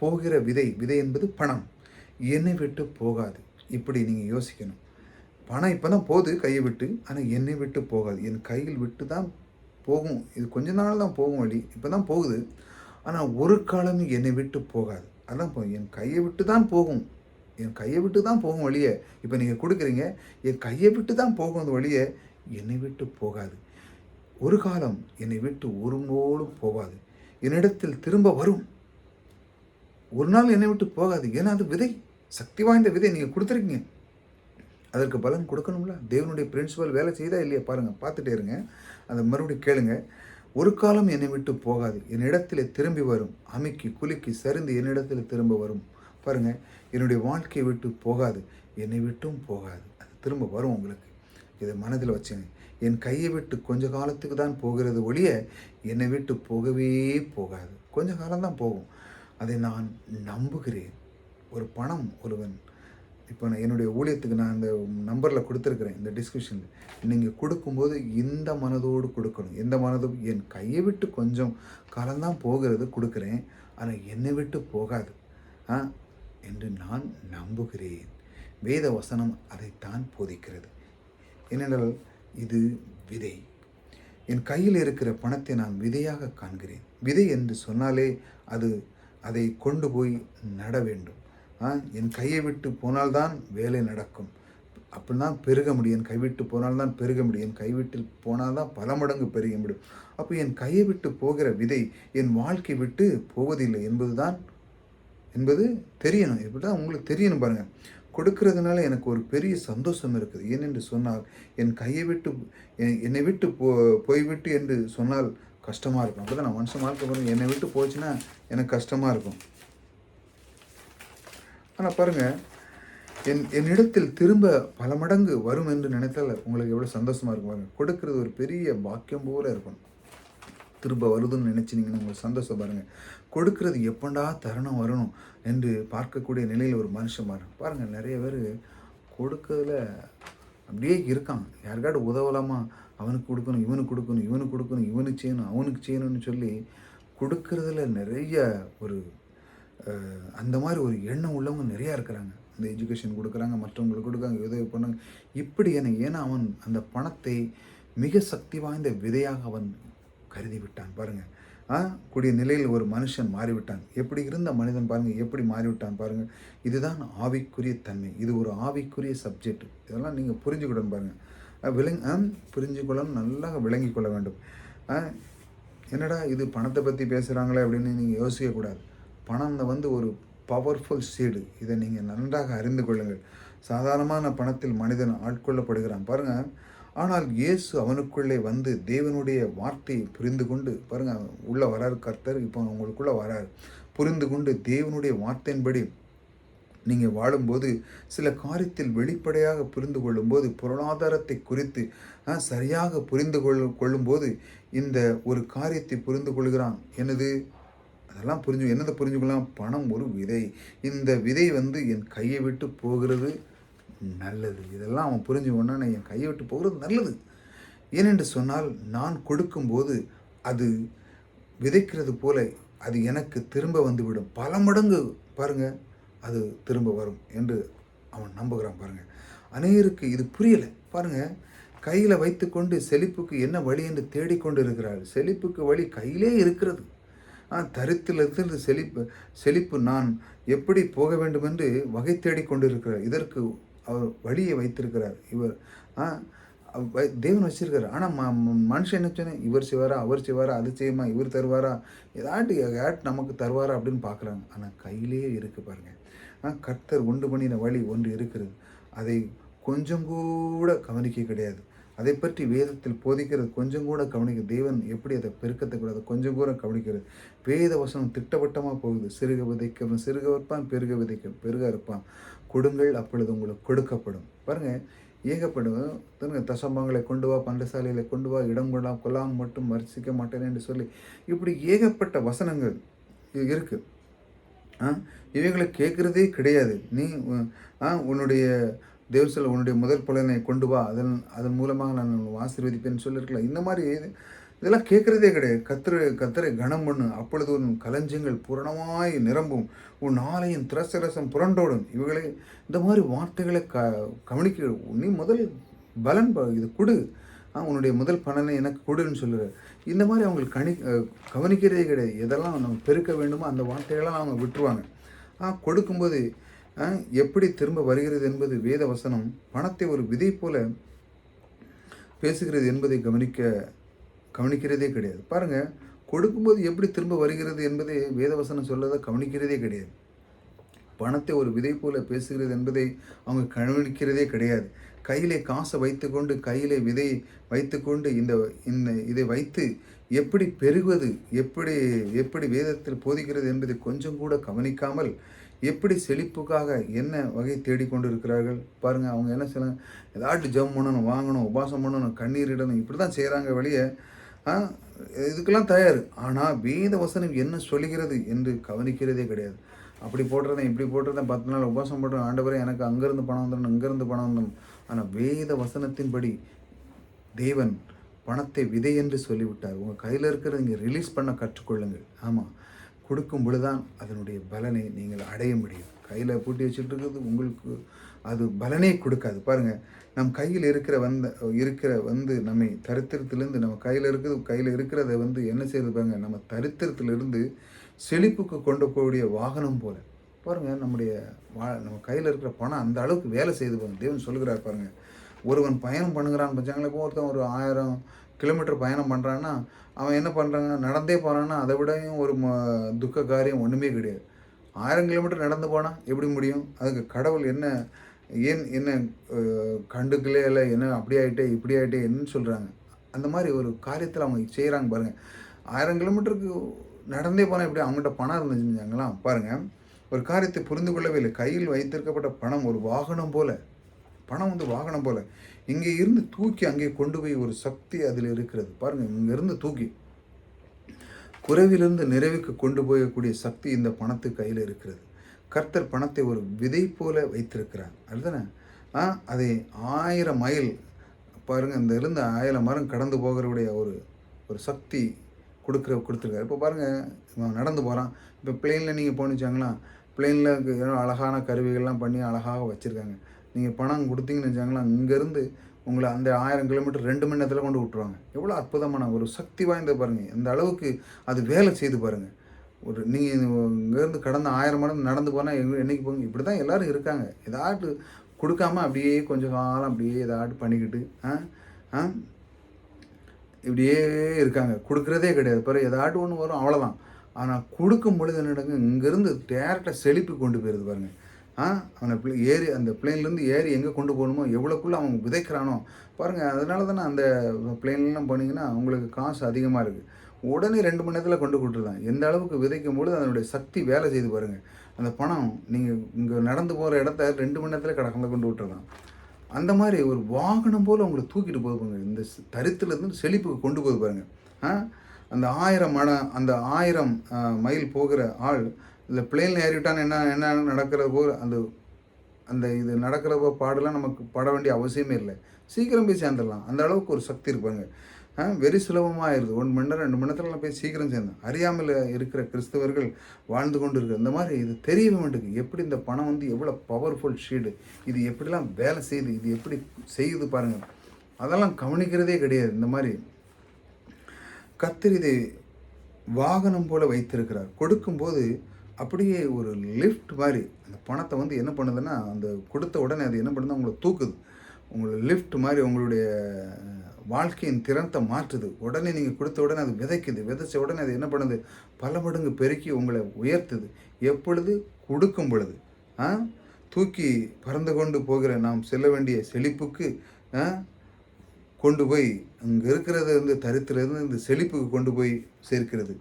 போகிற விதை என்பது பணம் என்னை விட்டு போகாது. இப்படி நீங்கள் யோசிக்கணும். பணம் இப்போ தான் போகுது கையை விட்டு, ஆனால் என்னை விட்டு போகாது. என் கையில் விட்டு தான் போகும். இது கொஞ்ச நாள் தான் போகும் வழி, இப்போ தான் போகுது. ஆனால் ஒரு காலமும் என்னை விட்டு போகாது. அதான் என் கையை விட்டு தான் போகும். என் கையை விட்டு தான் போகும் வழியே. இப்போ நீங்கள் கொடுக்குறீங்க, என் கையை விட்டு தான் போகும் அந்த வழியே, என்னை விட்டு போகாது. ஒரு காலம் என்னை விட்டு ஒரு நாளும் போகாது. என்னிடத்தில் திரும்ப வரும். ஒரு நாள் என்னை விட்டு போகாது. ஏன்னா அது விதை, சக்தி வாய்ந்த விதை நீங்கள் கொடுத்துருக்கீங்க. அதற்கு பலன் கொடுக்கணும்ல. தேவனுடைய பிரின்சிபல் வேலை செய்தா இல்லையா பாருங்கள், பார்த்துட்டே இருங்க. அதை மறுபடியும் கேளுங்க. ஒரு காலம் என்னை விட்டு போகாது. என்னிடத்தில் திரும்பி வரும். அமுக்கி குலுக்கி சரிந்து என்னிடத்தில் திரும்ப வரும். பாருங்கள், என்னுடைய வாழ்க்கையை விட்டு போகாது, என்னை விட்டும் போகாது. அது திரும்ப வரும் உங்களுக்கு. இதை மனதில் வச்சுங்க. என் கையை விட்டு கொஞ்ச காலத்துக்கு தான் போகிறது ஒழிய என்னை விட்டு போகவே போகாது. கொஞ்ச காலம்தான் போகும். அதை நான் நம்புகிறேன். ஒரு பணம் ஒருவன் இப்போ நான் என்னுடைய ஊழியத்துக்கு நான் அந்த நம்பரில் கொடுத்துருக்குறேன், இந்த டிஸ்கிரிப்ஷனில். நீங்கள் கொடுக்கும்போது இந்த மனதோடு கொடுக்கணும். எந்த மனதும், என் கையை விட்டு கொஞ்சம் காலம்தான் போகிறது கொடுக்குறேன், ஆனால் என்னை விட்டு போகாது என்று நான் நம்புகிறேன். வேத வசனம் அதைத்தான் போதிக்கிறது. ஏனென்றால் இது விதை. என் கையில் இருக்கிற பணத்தை நான் விதையாக காண்கிறேன். விதை என்று சொன்னாலே அதை கொண்டு போய் நட வேண்டும். என் கையை விட்டு போனால்தான் வேலை நடக்கும். அப்படிதான் பெருக முடியும். என் கைவிட்டு போனால்தான் பெருக முடியும். என் கைவிட்டு போனால்தான் பல மடங்கு பெருக முடியும். அப்போ என் கையை விட்டு போகிற விதை என் வாழ்க்கை விட்டு போவதில்லை என்பது தெரியணும். இப்படி தான் உங்களுக்கு தெரியணும் பாருங்கள். கொடுக்கறதுனால எனக்கு ஒரு பெரிய சந்தோஷம் இருக்குது. ஏனென்று சொன்னால் என் கையை விட்டு என்னை விட்டு போய்விட்டு என்று சொன்னால் கஷ்டமாக இருக்கும். அப்போ தான் நான் மனுஷன் வாழ்க்கை பாருங்கள், என்னை விட்டு போச்சுன்னா எனக்கு கஷ்டமாக இருக்கும். ஆனால் பாருங்கள், என்னிடத்தில் திரும்ப பல மடங்கு வரும் என்று நினைத்தால் உங்களுக்கு எவ்வளோ சந்தோஷமாக இருக்கும் பாருங்கள். கொடுக்கறது ஒரு பெரிய பாக்கியம் போல இருக்கும். திரும்ப வருதுன்னு நினச்சினிங்கன்னா உங்களுக்கு சந்தோஷம் பாருங்கள். கொடுக்கறது எப்பண்டா தருணம் வரணும் என்று பார்க்கக்கூடிய நிலையில் ஒரு மனுஷன் பாருங்கள். நிறைய பேர் கொடுக்கறதுல அப்படியே இருக்கான். யாருக்காட்டு உதவலாமா, அவனுக்கு கொடுக்கணும், இவனுக்கு கொடுக்கணும், இவனுக்கு கொடுக்கணும், இவனுக்கு செய்யணும், அவனுக்கு செய்யணும்னு சொல்லி கொடுக்கறதுல நிறைய ஒரு அந்த மாதிரி ஒரு எண்ணம் உள்ளவங்க நிறையா இருக்கிறாங்க. இந்த எஜுகேஷன் கொடுக்குறாங்க, மற்றவங்களுக்கு கொடுக்குறாங்க, உதவி பண்ணாங்க. இப்படி ஏன்னா அவன் அந்த பணத்தை மிக சக்தி வாய்ந்த விதையாக அவன் கருதி விட்டான் பாருங்கள். கூடிய நிலையில் ஒரு மனுஷன் மாறிவிட்டான். எப்படி இருந்த மனிதன் பாருங்கள் எப்படி மாறிவிட்டான் பாருங்கள். இதுதான் ஆவிக்குரிய தன்மை. இது ஒரு ஆவிக்குரிய சப்ஜெக்ட். இதெல்லாம் நீங்கள் புரிஞ்சுக்கிடணும் பாருங்கள். புரிஞ்சுக்கொள்ளணும், நல்லா விளங்கி கொள்ள வேண்டும். என்னடா இது பணத்தை பற்றி பேசுகிறாங்களே அப்படின்னு நீங்கள் யோசிக்கக்கூடாது. பணம் ஒரு பவர்ஃபுல் சீடு. இதை நீங்கள் நன்றாக அறிந்து கொள்ளுங்கள். சாதாரணமான பணத்தில் மனிதன் ஆட்கொள்ளப்படுகிறான் பாருங்கள். ஆனால் இயேசு அவனுக்குள்ளே வந்து தேவனுடைய வார்த்தையை புரிந்து கொண்டு பாருங்கள், உள்ளே வராரு கர்த்தர். இப்போ உங்களுக்குள்ளே வராரு. புரிந்து கொண்டு தேவனுடைய வார்த்தையின்படி நீங்கள் வாழும்போது, சில காரியத்தில் வெளிப்படையாக புரிந்து கொள்ளும்போது, பொருளாதாரத்தை குறித்து சரியாக புரிந்து கொள்ளும்போது இந்த ஒரு காரியத்தை புரிந்து கொள்கிறான். அதெல்லாம் என்னதை புரிஞ்சுக்கலாம்? பணம் ஒரு விதை. இந்த விதை என் கையை விட்டு போகிறது நல்லது. இதெல்லாம் அவன் புரிஞ்சுக்கொண்டா என் கையை விட்டு போகிறது நல்லது. ஏனென்று சொன்னால் நான் கொடுக்கும்போது அது விதைக்கிறது போல அது எனக்கு திரும்ப வந்துவிடும். பல மடங்கு பாருங்கள் அது திரும்ப வரும் என்று அவன் நம்புகிறான் பாருங்கள். அநேகருக்கு இது புரியலை பாருங்கள். கையில் வைத்துக்கொண்டு செழிப்புக்கு என்ன வழி என்று தேடிக்கொண்டு இருக்கிறார். செழிப்புக்கு வழி கையிலே இருக்கிறது. தரித்திலிருந்து செழிப்பு நான் எப்படி போக வேண்டும் என்று வகை தேடிக்கொண்டு இருக்கிறார். இதற்கு அவர் வழியை வைத்திருக்கிறார். இவர் தேவன் வச்சிருக்காரு. ஆனால் மனுஷன் என்ன சொன்னேன், இவர் செய்வாரா, அவர் செய்வாரா, அது செய்யுமா, இவர் தருவாரா, ஏதாட்டு நமக்கு தருவாரா அப்படின்னு பார்க்குறாங்க. ஆனால் கையிலேயே இருக்குது பாருங்கள். கர்த்தர் உண்டு பண்ணின வழி ஒன்று இருக்கிறது. அதை கொஞ்சம் கூட கவனிக்க கிடையாது. அதை பற்றி வேதத்தில் போதிக்கிறது கொஞ்சம் கூட கவனிக்க. தேவன் எப்படி அதை பெருக்கத்தை கூடாது கொஞ்சம் கூட கவனிக்கிறது. வேத வசனம் திட்டவட்டமாக போகுது. சிறுக விதைக்க சிறுக வைப்பான், பெருக விதைக்க பெருக இருப்பான். கொடுங்கள், அப்பொழுது உங்களுக்கு கொடுக்கப்படும். பாருங்கள், ஏகப்படும் தசம்பங்களை கொண்டு வா, பண்டசாலைகளை கொண்டு வா, இடம் கொள்ளாம் மட்டும் வரிசிக்க மாட்டேன் என்று சொல்லி இப்படி ஏகப்பட்ட வசனங்கள் இருக்குது. இவைகளை கேட்குறதே கிடையாது. நீ உன்னுடைய தேவசில் உன்னுடைய முதல் பலனை கொண்டு வா, அதன் மூலமாக நான் ஆசீர்வதிப்பேன்னு சொல்லியிருக்கலாம். இந்த மாதிரி இதெல்லாம் கேட்குறதே கிடையாது. கத்தரை கனம் பண்ணு, அப்பொழுது உன் களஞ்சியங்கள் பூரணமாய் நிரம்பும், உன் ஆலயம் திரசரசம் புரண்டோடும். இவைகளை இந்த மாதிரி வார்த்தைகளை கவனிக்க. நீ முதல் பலன் இது கொடு, உன்னுடைய முதல் பலனை எனக்கு கொடுன்னு சொல்லுற. இந்த மாதிரி அவங்களுக்கு கவனிக்கிறதே கிடையாது. எதெல்லாம் நம்ம பெருக்க வேண்டுமோ அந்த வார்த்தைகள்லாம் அவங்க விட்டுருவாங்க. கொடுக்கும்போது எப்படி திரும்ப வருகிறது என்பது வேத வசனம் பணத்தை ஒரு விதை போல பேசுகிறது என்பதை கவனிக்கிறதே கிடையாது. பாருங்கள், கொடுக்கும்போது எப்படி திரும்ப வருகிறது என்பதை வேதவசனம் சொல்லதை கவனிக்கிறதே கிடையாது. பணத்தை ஒரு விதை போல பேசுகிறது என்பதை அவங்க கவனிக்கிறதே கிடையாது. கையிலே காசை வைத்துக்கொண்டு, கையிலே விதை வைத்துக்கொண்டு இந்த இந்த இதை வைத்து எப்படி பெருகுவது, எப்படி எப்படி வேதத்தில் போதிக்கிறது என்பதை கொஞ்சம் கூட கவனிக்காமல் எப்படி செழிப்புக்காக என்ன வகை தேடிக்கொண்டு இருக்கிறார்கள் பாருங்கள். அவங்க என்ன செய்யலாம், ஏதாட்டு ஜெபம் பண்ணணும், வாங்கணும், உபாசம் பண்ணணும், கண்ணீர் இடணும், இப்படி தான் செய்கிறாங்க வெளியே. இதுக்கெல்லாம் தயார். ஆனால் வேத வசனம் என்ன சொல்லுகிறது என்று கவனிக்கிறதே கிடையாது. அப்படி போடுறதேன், இப்படி போடுறதேன், 10 நாள் உபாசம் போடுறேன், ஆண்டவரே எனக்கு அங்கேருந்து பணம் வந்துடணும், இங்கேருந்து பணம் வந்துடணும். ஆனால் வேத வசனத்தின்படி தேவன் பணத்தை விதை என்று சொல்லிவிட்டார். உங்கள் கையில் இருக்கிறத நீங்கள் ரிலீஸ் பண்ண கற்றுக்கொள்ளுங்கள். ஆமாம், கொடுக்கும் பொழுதுதான் அதனுடைய பலனை நீங்கள் அடைய முடியும். கையில் பூட்டி வச்சுட்டு இருக்கிறது உங்களுக்கு அது பலனே கொடுக்காது. பாருங்கள், நம் கையில் இருக்கிற நம்மை தரித்திரத்திலேருந்து, நம்ம கையில் இருக்கிறத என்ன செய்கிறது பாருங்கள், நம்ம தரித்திரத்திலிருந்து செழிப்புக்கு கொண்டு போகக்கூடிய வாகனம் போல. பாருங்கள், நம்ம கையில் இருக்கிற பணம் அந்த அளவுக்கு வேலை செய்து பாருங்கள். தேவன் சொல்லுகிறார் பாருங்கள், ஒருவன் பயணம் பண்ணுகிறான்னு பச்சாங்களே. இப்போ ஒருத்தன் ஒரு 1000 கிலோமீட்டர் பயணம் பண்ணுறான்னா அவன் என்ன பண்ணுறாங்க, நடந்தே போகிறான்னா அதை விடையும் ஒரு துக்க காரியம் ஒன்றுமே கிடையாது. 1000 கிலோமீட்டர் நடந்து போனால் எப்படி முடியும்? அதுக்கு கடவுள் என்ன கண்டுக்கலே இல்லை, என்ன அப்படி ஆகிட்டே இப்படி ஆகிட்டே என்னன்னு சொல்கிறாங்க. அந்த மாதிரி ஒரு காரியத்தில் அவங்க செய்கிறாங்க பாருங்கள். 1000 கிலோமீட்டருக்கு நடந்தே போனால் எப்படி? அவங்கள்ட்ட பணம் இருந்துச்சுங்களா பாருங்கள். ஒரு காரியத்தை புரிந்து கொள்ளவே இல்லை. கையில் வைத்திருக்கப்பட்ட பணம் ஒரு வாகனம் போல, பணம் வாகனம் போல இங்கே இருந்து தூக்கி அங்கே கொண்டு போய் ஒரு சக்தி அதில் இருக்கிறது பாருங்கள். இங்கேருந்து தூக்கி குறைவிலிருந்து நிறைவுக்கு கொண்டு போகக்கூடிய சக்தி இந்த பணத்து கையில் இருக்கிறது. கர்த்தர் பணத்தை ஒரு விதை போல வைத்திருக்கிறார், அதுதானே? அதை 1000 மைல் பாருங்கள், இந்த இருந்து 1000 மரம் கடந்து போகிறவுடைய ஒரு சக்தி கொடுத்துருக்காரு. இப்போ பாருங்கள், நடந்து போகிறான். இப்போ பிளெயினில் நீங்கள் போனிச்சாங்களா, பிளெயினில் அழகான கருவிகள்லாம் பண்ணி அழகாக வச்சுருக்காங்க. நீங்கள் பணம் கொடுத்தீங்கன்னு வச்சாங்களா, இங்கேருந்து உங்களை அந்த 1000 கிலோமீட்டர் 2 மணி நேரத்தில் கொண்டு விட்ருவாங்க. எவ்வளோ அற்புதமான ஒரு சக்தி வாய்ந்த பாருங்கள். இந்த அளவுக்கு அது வேலை செய்து பாருங்கள். நீங்கள் இங்கேருந்து கடந்த 1000 மணி நடந்து போனால் என்றைக்கு போங்க. இப்படி தான் எல்லோரும் இருக்காங்க. ஏதாட்டு கொடுக்காம அப்படியே கொஞ்சம் காலம் அப்படியே ஏதாட்டு பண்ணிக்கிட்டு இப்படியே இருக்காங்க. கொடுக்குறதே கிடையாது. பிறகு ஏதாட்டு ஒன்று வரும், அவ்வளோதான். ஆனால் கொடுக்கும் பொழுது என்ன நடங்க, இங்கேருந்து டேரெக்டாக செழிப்பு கொண்டு போயிருது பாருங்கள். அவனை அந்த பிளேன்லேருந்து ஏறி எங்கே கொண்டு போகணுமோ, எவ்வளோக்குள்ளே அவன் விதைக்கிறானோ பாருங்கள். அதனால தானே அந்த பிளேன்லாம் போனீங்கன்னா உங்களுக்கு காசு அதிகமாக இருக்குது. உடனே 2 மணி நேரத்தில் கொண்டு கொடுத்துருதான். எந்த அளவுக்கு விதைக்கும் பொழுது அதனுடைய சக்தி வேலை செய்து பாருங்கள். அந்த பணம் நீங்கள் இங்கே நடந்து போகிற இடத்த 2 மணி நேரத்தில் கடற்கரை கொண்டு விட்டுருதான். அந்த மாதிரி ஒரு வாகனம் போல் உங்களை தூக்கிட்டு போகுதுங்க. இந்த தரித்திலேருந்து செழிப்புக்கு கொண்டு போகுது பாருங்கள். அந்த 1000 மைல் போகிற ஆள் இந்த பிளேனில் ஏறிவிட்டான்னு என்ன நடக்கிறப்போ அந்த இது நடக்கிறப்போ பாடலாம் நமக்கு பட வேண்டிய அவசியமே இல்லை. சீக்கிரம் போய் சேர்ந்துடலாம். அந்த அளவுக்கு ஒரு சக்தி இருப்பாங்க. வெரி சுலபமாக ஆயிடுது. 1 மணி நேரம் 2 மணி நேரத்தில் போய் சீக்கிரம் சேர்ந்தேன். அறியாமல் இருக்கிற கிறிஸ்தவர்கள் வாழ்ந்து கொண்டு இருக்குது. இந்த மாதிரி இது தெரிய மாட்டேங்குது. எப்படி இந்த பணம் எவ்வளோ பவர்ஃபுல் ஷீடு, இது எப்படிலாம் வேலை செய்யுது, இது எப்படி செய்யுது பாருங்கள். அதெல்லாம் கவனிக்கிறதே கிடையாது. இந்த மாதிரி கர்த்தர் இதை வாகனம் போல் வைத்திருக்கிறார். கொடுக்கும்போது அப்படியே ஒரு லிஃப்ட் மாதிரி அந்த பணத்தை என்ன பண்ணுதுன்னா, அந்த கொடுத்த உடனே அது என்ன பண்ணுது, உங்களை தூக்குது. உங்களை லிஃப்ட் மாதிரி உங்களுடைய வாழ்க்கையின் திறத்தை மாற்றுது. உடனே நீங்கள் கொடுத்த உடனே அது விதைச்ச உடனே அது என்ன பண்ணுது, பல மடங்கு பெருக்கி உங்களை உயர்த்துது. எப்பொழுது? கொடுக்கும் பொழுது. தூக்கி பறந்து கொண்டு போகிற நாம் செல்ல வேண்டிய செழிப்புக்கு கொண்டு போய் அங்கே இருக்கிறது தரித்திலிருந்து இந்த செழிப்புக்கு கொண்டு போய் சேர்க்கிறது.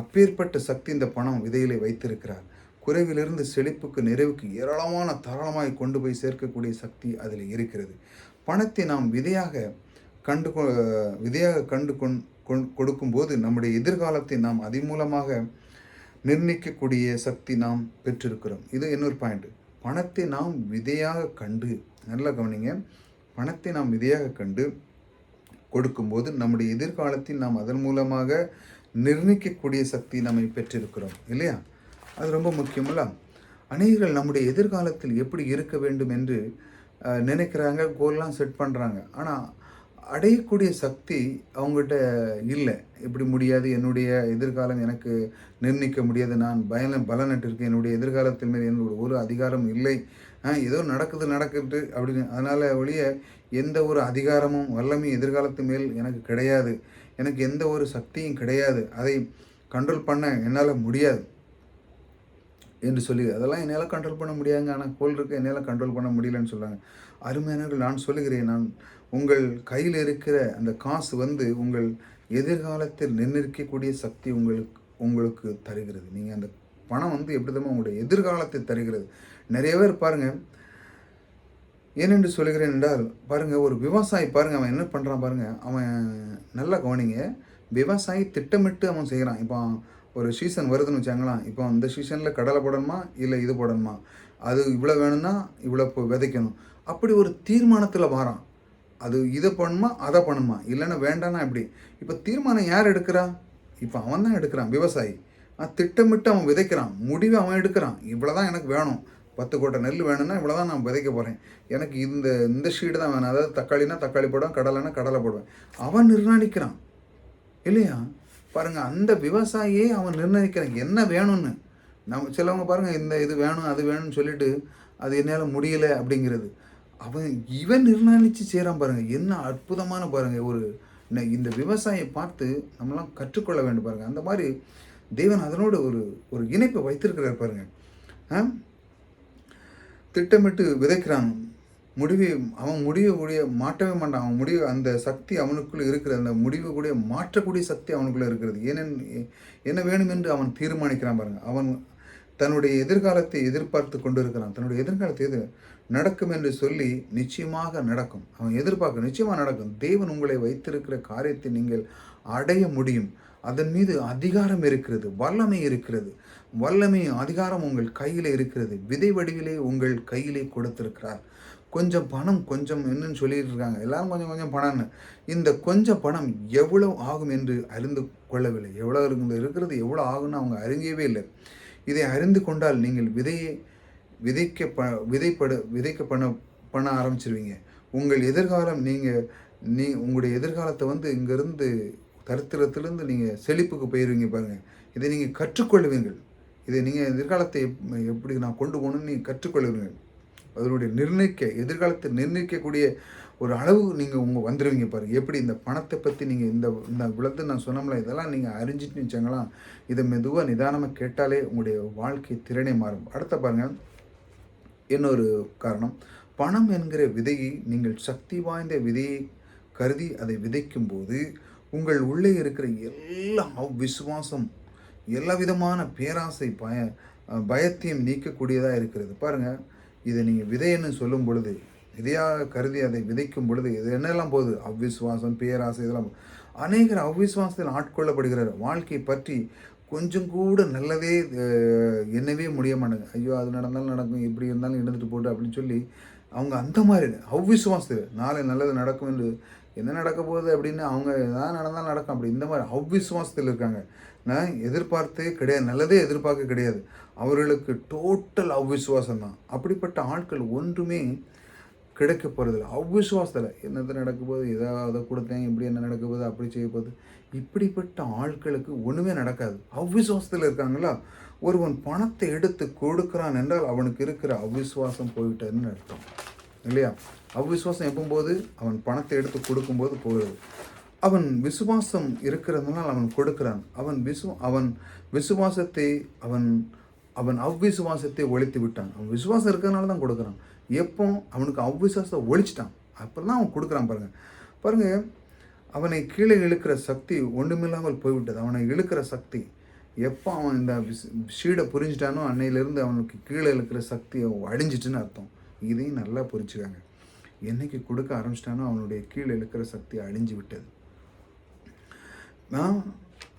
அப்பேற்பட்ட சக்தி இந்த பணம் விதையிலே வைத்திருக்கிறார். குறைவிலிருந்து செழிப்புக்கு நிறைவுக்கு ஏராளமான தாராளமாய் கொண்டு போய் சேர்க்கக்கூடிய சக்தி அதில் இருக்கிறது. பணத்தை நாம் விதையாக கண்டு கொடுக்கும்போது நம்முடைய எதிர்காலத்தை நாம் அதன் மூலமாக நிர்ணயிக்கக்கூடிய சக்தி நாம் பெற்றிருக்கிறோம். இது இன்னொரு பாயிண்ட். பணத்தை நாம் விதையாக கண்டு, நல்லா கவனிங்க, பணத்தை நாம் விதையாக கண்டு கொடுக்கும்போது நம்முடைய எதிர்காலத்தில் நாம் அதன் மூலமாக நிர்ணயிக்கக்கூடிய சக்தி நம்மை பெற்றிருக்கிறோம் இல்லையா? அது ரொம்ப முக்கியமில்ல. அநேகர்கள் நம்முடைய எதிர்காலத்தில் எப்படி இருக்க வேண்டும் என்று நினைக்கிறாங்க, கோல்லாம் செட் பண்ணுறாங்க. ஆனால் அடையக்கூடிய சக்தி அவங்ககிட்ட இல்லை. இப்படி முடியாது, என்னுடைய எதிர்காலம் எனக்கு நிர்ணயிக்க முடியாது, நான் பலனற்று இருக்கேன், என்னுடைய எதிர்காலத்தின் மேல் என்னோட ஒரு அதிகாரம் இல்லை, ஏதோ நடக்குது நடக்குது அப்படின்னு. அதனால் ஒழிய எந்த ஒரு அதிகாரமும் வல்லமையும் எதிர்காலத்து மேல் எனக்கு கிடையாது, எனக்கு எந்த ஒரு சக்தியும் கிடையாது, அதை கண்ட்ரோல் பண்ண என்னால் முடியாது என்று சொல்லி, அதெல்லாம் என்னால் கண்ட்ரோல் பண்ண முடியாதுங்க, ஆனால் போல் இருக்க என்னால் கண்ட்ரோல் பண்ண முடியலன்னு சொல்கிறாங்க. அருமையானவர்கள், நான் சொல்லுகிறேன், நான் உங்கள் கையில் இருக்கிற அந்த காசு வந்து உங்கள் எதிர்காலத்தில் நிர்ணயிக்கக்கூடிய சக்தி உங்களுக்கு உங்களுக்கு தருகிறது. நீங்கள் அந்த பணம் வந்து எப்படி தான் உங்களுடைய எதிர்காலத்தை தருகிறது. நிறைய பேர் பாருங்கள், ஏனென்று சொல்லுகிறேன் என்றால், பாருங்கள், ஒரு விவசாயி பாருங்கள், அவன் என்ன பண்ணுறான் பாருங்கள், அவன் நல்லா கவனிங்க, விவசாயி திட்டமிட்டு அவன் செய்கிறான். இப்போ ஒரு சீசன் வருதுன்னு வச்சாங்களா, இப்போ அந்த சீசனில் கடலை போடணுமா இல்லை இது போடணுமா, அது இவ்வளோ வேணும்னா இவ்வளோ விதைக்கணும், அப்படி ஒரு தீர்மானத்தில் வாரான். அது இதை பண்ணணுமா அதை பண்ணணுமா, இல்லைன்னா வேண்டான்னா எப்படி. இப்போ தீர்மானம் யார் எடுக்கிறா? இப்போ அவன் தான் எடுக்கிறான், விவசாயி. திட்டமிட்டு அவன் விதைக்கிறான், முடிவை அவன் எடுக்கிறான். இவ்வளோ தான் எனக்கு வேணும், 10 கோட்டை நெல் வேணும்னா இவ்வளோ தான் நான் விதைக்க போகிறேன், எனக்கு இந்த இந்த ஷீடு தான் வேணும், அதாவது தக்காளினா தக்காளி போடுவேன், கடலைனா கடலை போடுவேன். அவன் நிர்ணயிக்கிறான் இல்லையா? பாருங்கள், அந்த விவசாயியே அவன் நிர்ணயிக்கிறான் என்ன வேணும்னு. நம்ம சிலவங்க பாருங்கள், இந்த இது வேணும் அது வேணும்னு சொல்லிட்டு அது என்னால் முடியலை அப்படிங்கிறது. இவன் நிர்ணயிச்சு செய்கிறான் பாருங்கள், என்ன அற்புதமான பாருங்கள். இந்த விவசாயியை பார்த்து நம்மளாம் கற்றுக்கொள்ள வேண்டும் பாருங்கள். அந்த மாதிரி தேவன் அதனோடு ஒரு இணைப்பை வைத்திருக்கிறார் பாருங்கள். திட்டமிட்டு விதைக்கிறான், அவன் முடிவு கூடிய மாற்றவே மாட்டான். அவன் முடிவு, அந்த சக்தி அவனுக்குள்ளே இருக்கிறது, அந்த முடிவு கூடிய மாற்றக்கூடிய சக்தி அவனுக்குள்ளே இருக்கிறது. என்ன வேணும் என்று அவன் தீர்மானிக்கிறான் பாருங்கள். அவன் தன்னுடைய எதிர்காலத்தை எதிர்பார்த்து கொண்டு இருக்கிறான். தன்னுடைய எதிர்காலத்தை நடக்கும் என்று சொல்லி நிச்சயமாக நடக்கும். அவன் எதிர்பார்க்க நிச்சயமாக நடக்கும். தேவன் உங்களை வைத்திருக்கிற காரியத்தை நீங்கள் அடைய முடியும். அதன் மீது அதிகாரம் இருக்கிறது, வல்லமை இருக்கிறது. வல்லமையும் அதிகாரம் உங்கள் கையில் இருக்கிறது. விதை வடிவிலே உங்கள் கையிலே கொடுத்திருக்கிறார். கொஞ்சம் பணம், கொஞ்சம் என்னன்னு சொல்லிட்டு இருக்காங்க எல்லாரும், கொஞ்சம் கொஞ்சம் பணம்னு. இந்த கொஞ்சம் பணம் எவ்வளோ ஆகும் என்று அறிந்து கொள்ளவில்லை. எவ்வளோ இருக்கிறது எவ்வளோ ஆகும்னு அவங்க அறிஞ்சவே இல்லை. இதை அறிந்து கொண்டால் நீங்கள் விதைக்க பண்ண ஆரம்பிச்சிருவீங்க. உங்கள் எதிர்காலம், உங்களுடைய எதிர்காலத்தை வந்து இங்கேருந்து தரித்திரத்திலிருந்து நீங்கள் செழிப்புக்கு போயிடுவீங்க பாருங்கள். இதை நீங்கள் கற்றுக்கொள்வீர்கள். இதை நீங்கள் எதிர்காலத்தை எப்படி நான் கொண்டு போகணும்னு நீங்கள் கற்றுக்கொள்வீர்கள். அதனுடைய எதிர்காலத்தை நிர்ணயிக்கக்கூடிய ஒரு அளவு நீங்கள் வந்துடுவீங்க பாருங்கள். எப்படி இந்த பணத்தை பற்றி நீங்கள் இந்த விளத்து நான் சொன்னோம்ல, இதெல்லாம் நீங்கள் அறிஞ்சிட்டு வச்சாங்களாம், இதை மெதுவாக நிதானமாக கேட்டாலே உங்களுடைய வாழ்க்கை திறனை மாறும். அடுத்த பாருங்கள், இன்னொரு காரணம், பணம் என்கிற விதையை நீங்கள் சக்தி வாய்ந்த விதையை கருதி அதை விதைக்கும் போது உங்கள் உள்ளே இருக்கிற எல்லா விசுவாசம், எல்லா விதமான பேராசை, பயத்தையும் நீக்கக்கூடியதாக இருக்கிறது பாருங்கள். இதை நீங்கள் விதைன்னு சொல்லும் பொழுது, விதையாக கருதி அதை விதைக்கும் பொழுது இது என்னெல்லாம் போகுது, அவ்விசுவாசம், பேராசை, இதெல்லாம் அநேகர் அவ்விசுவாசத்தில் ஆட்கொள்ளப்படுகிறார். வாழ்க்கை பற்றி கொஞ்சம் கூட நல்லதே எண்ணவே முடிய மாட்டாங்க. ஐயோ அது நடந்தாலும் நடக்கும், எப்படி இருந்தாலும் எடுத்துகிட்டு போட்டு அப்படின்னு சொல்லி அவங்க அந்த மாதிரி அவ்விசுவாசத்தில் நாளை நல்லது நடக்கும் என்று, என்ன நடக்க போகுது அப்படின்னு அவங்க எதாவது நடந்தாலும் நடக்கும் அப்படி, இந்த மாதிரி அவ்விசுவாசத்தில் இருக்காங்க. நான் எதிர்பார்த்தே கிடையாது, நல்லதே எதிர்பார்க்க கிடையாது. அவர்களுக்கு டோட்டல் அவ்விசுவாசம் தான். அப்படிப்பட்ட ஆட்கள் ஒன்றுமே கிடைக்க போகிறதில்ல. அவ்விசுவாசத்தில் என்னது நடக்க போகுது, ஏதாவது கொடுத்தேன், இப்படி என்ன நடக்க போகுது, அப்படி செய்ய போகுது, இப்படிப்பட்ட ஆட்களுக்கு ஒன்றுமே நடக்காது. அவ்விசுவாசத்தில் இருக்காங்களா? ஒருவன் பணத்தை எடுத்து கொடுக்குறான் என்றால் அவனுக்கு இருக்கிற அவ்விசுவாசம் போயிட்டதுன்னு அர்த்தம் இல்லையா? அவ்விசுவாசம் எப்போ போது, அவன் பணத்தை எடுத்து கொடுக்கும்போது போகுது. அவன் விசுவாசம் இருக்கிறதுனால அவன் கொடுக்கிறான். அவன் விசுவாசத்தை அவன் அவ்விசுவாசத்தை ஒழித்து விட்டான். அவன் விசுவாசம் இருக்கிறதுனால தான் கொடுக்குறான். எப்போ அவனுக்கு அவ்விசுவாசத்தை ஒழிச்சிட்டான், அப்புறம் தான் அவன் கொடுக்குறான் பாருங்கள். அவனை கீழே இழுக்கிற சக்தி ஒன்றுமில்லாமல் போய்விட்டது. அவனை இழுக்கிற சக்தி எப்போ அவன் இந்த ஷீடை புரிஞ்சிட்டானோ அன்னையிலேருந்து அவனுக்கு கீழே இழுக்கிற சக்தி அழிஞ்சிட்டுன்னு அர்த்தம். இதையும் நல்லா புரிஞ்சுக்காங்க. என்னைக்கு கொடுக்க ஆரம்பிச்சிட்டானோ அவனுடைய கீழே இழுக்கிற சக்தி அழிஞ்சு விட்டது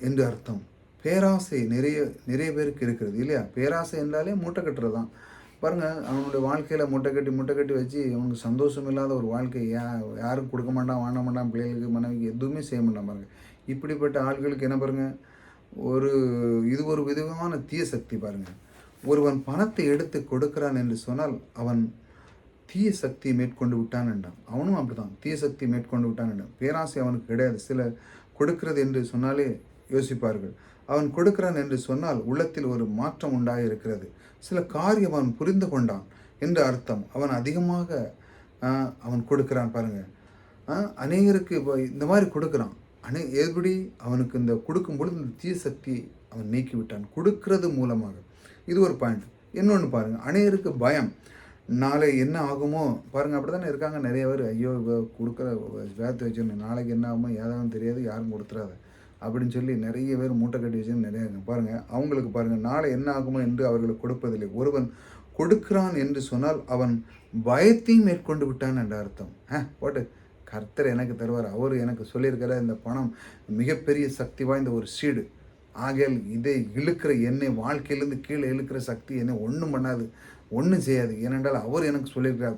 என்று அர்த்தம். பேராசை நிறைய பேருக்கு இருக்கிறது இல்லையா? பேராசை என்றாலே மூட்டை கட்டுறது தான் பாருங்கள். அவனுடைய வாழ்க்கையில் மூட்டை கட்டி வச்சு அவனுக்கு சந்தோஷம் இல்லாத ஒரு வாழ்க்கை, யாரும் கொடுக்க மாட்டான், வாங்க மாட்டான், பிள்ளைகளுக்கு மனைவிக்கு எதுவுமே செய்ய மாட்டான் பாருங்கள். இப்படிப்பட்ட ஆட்களுக்கு என்ன பாருங்கள், இது ஒரு விதமான தீய சக்தி பாருங்கள். ஒருவன் பணத்தை எடுத்து கொடுக்கிறான் என்று சொன்னால் அவன் தீய சக்தியை மேற்கொண்டு விட்டான் என்றான். அவனும் அப்படிதான், தீய சக்தியை மேற்கொண்டு விட்டான் என்றான். பேராசை அவனுக்கு கிடையாது. சில கொடுக்கிறது என்று சொன்னாலே யோசிப்பார்கள். அவன் கொடுக்கிறான் என்று சொன்னால் உள்ளத்தில் ஒரு மாற்றம் உண்டாக இருக்கிறது. சில காரியம் அவன் புரிந்து கொண்டான் என்று அர்த்தம். அவன் அதிகமாக அவன் கொடுக்கிறான் பாருங்க. அநேகருக்கு இப்போ இந்த மாதிரி கொடுக்குறான். எப்படி அவனுக்கு இந்த கொடுக்கும் பொழுது இந்த தீய சக்தியை அவன் நீக்கி விட்டான், கொடுக்கிறது மூலமாக. இது ஒரு பாயிண்ட். இன்னொன்று பாருங்கள், அநேகருக்கு பயம், நாளை என்ன ஆகுமோ பாருங்கள். அப்படி தானே இருக்காங்க நிறைய பேர். ஐயோ கொடுக்குற வேத்து வச்சுன்னு நாளைக்கு என்ன ஆகுமோ ஏதாவது தெரியாது, யாரும் கொடுத்துறாத அப்படின்னு சொல்லி நிறைய பேர் மூட்டை கட்டி வச்சுன்னு நிறைய பாருங்கள். அவங்களுக்கு பாருங்கள், நாளை என்ன ஆகுமோ என்று அவர்களுக்கு கொடுப்பதில்லை. ஒருவன் கொடுக்கிறான் என்று சொன்னால் அவன் பயத்தையும் மேற்கொண்டு விட்டான் என்ற அர்த்தம். போட்டு கர்த்தர் எனக்கு தருவார், அவர் எனக்கு சொல்லியிருக்கிற இந்த பணம் மிகப்பெரிய சக்தி வாய்ந்த ஒரு சீடு, ஆகையால் இதை இழுக்கிற என்னை வாழ்க்கையிலேருந்து கீழே இழுக்கிற சக்தி என்னை ஒன்றும் பண்ணாது, ஒன்றும் செய்யாது. ஏனென்றால் அவர் எனக்கு சொல்லியிருக்கிறார்,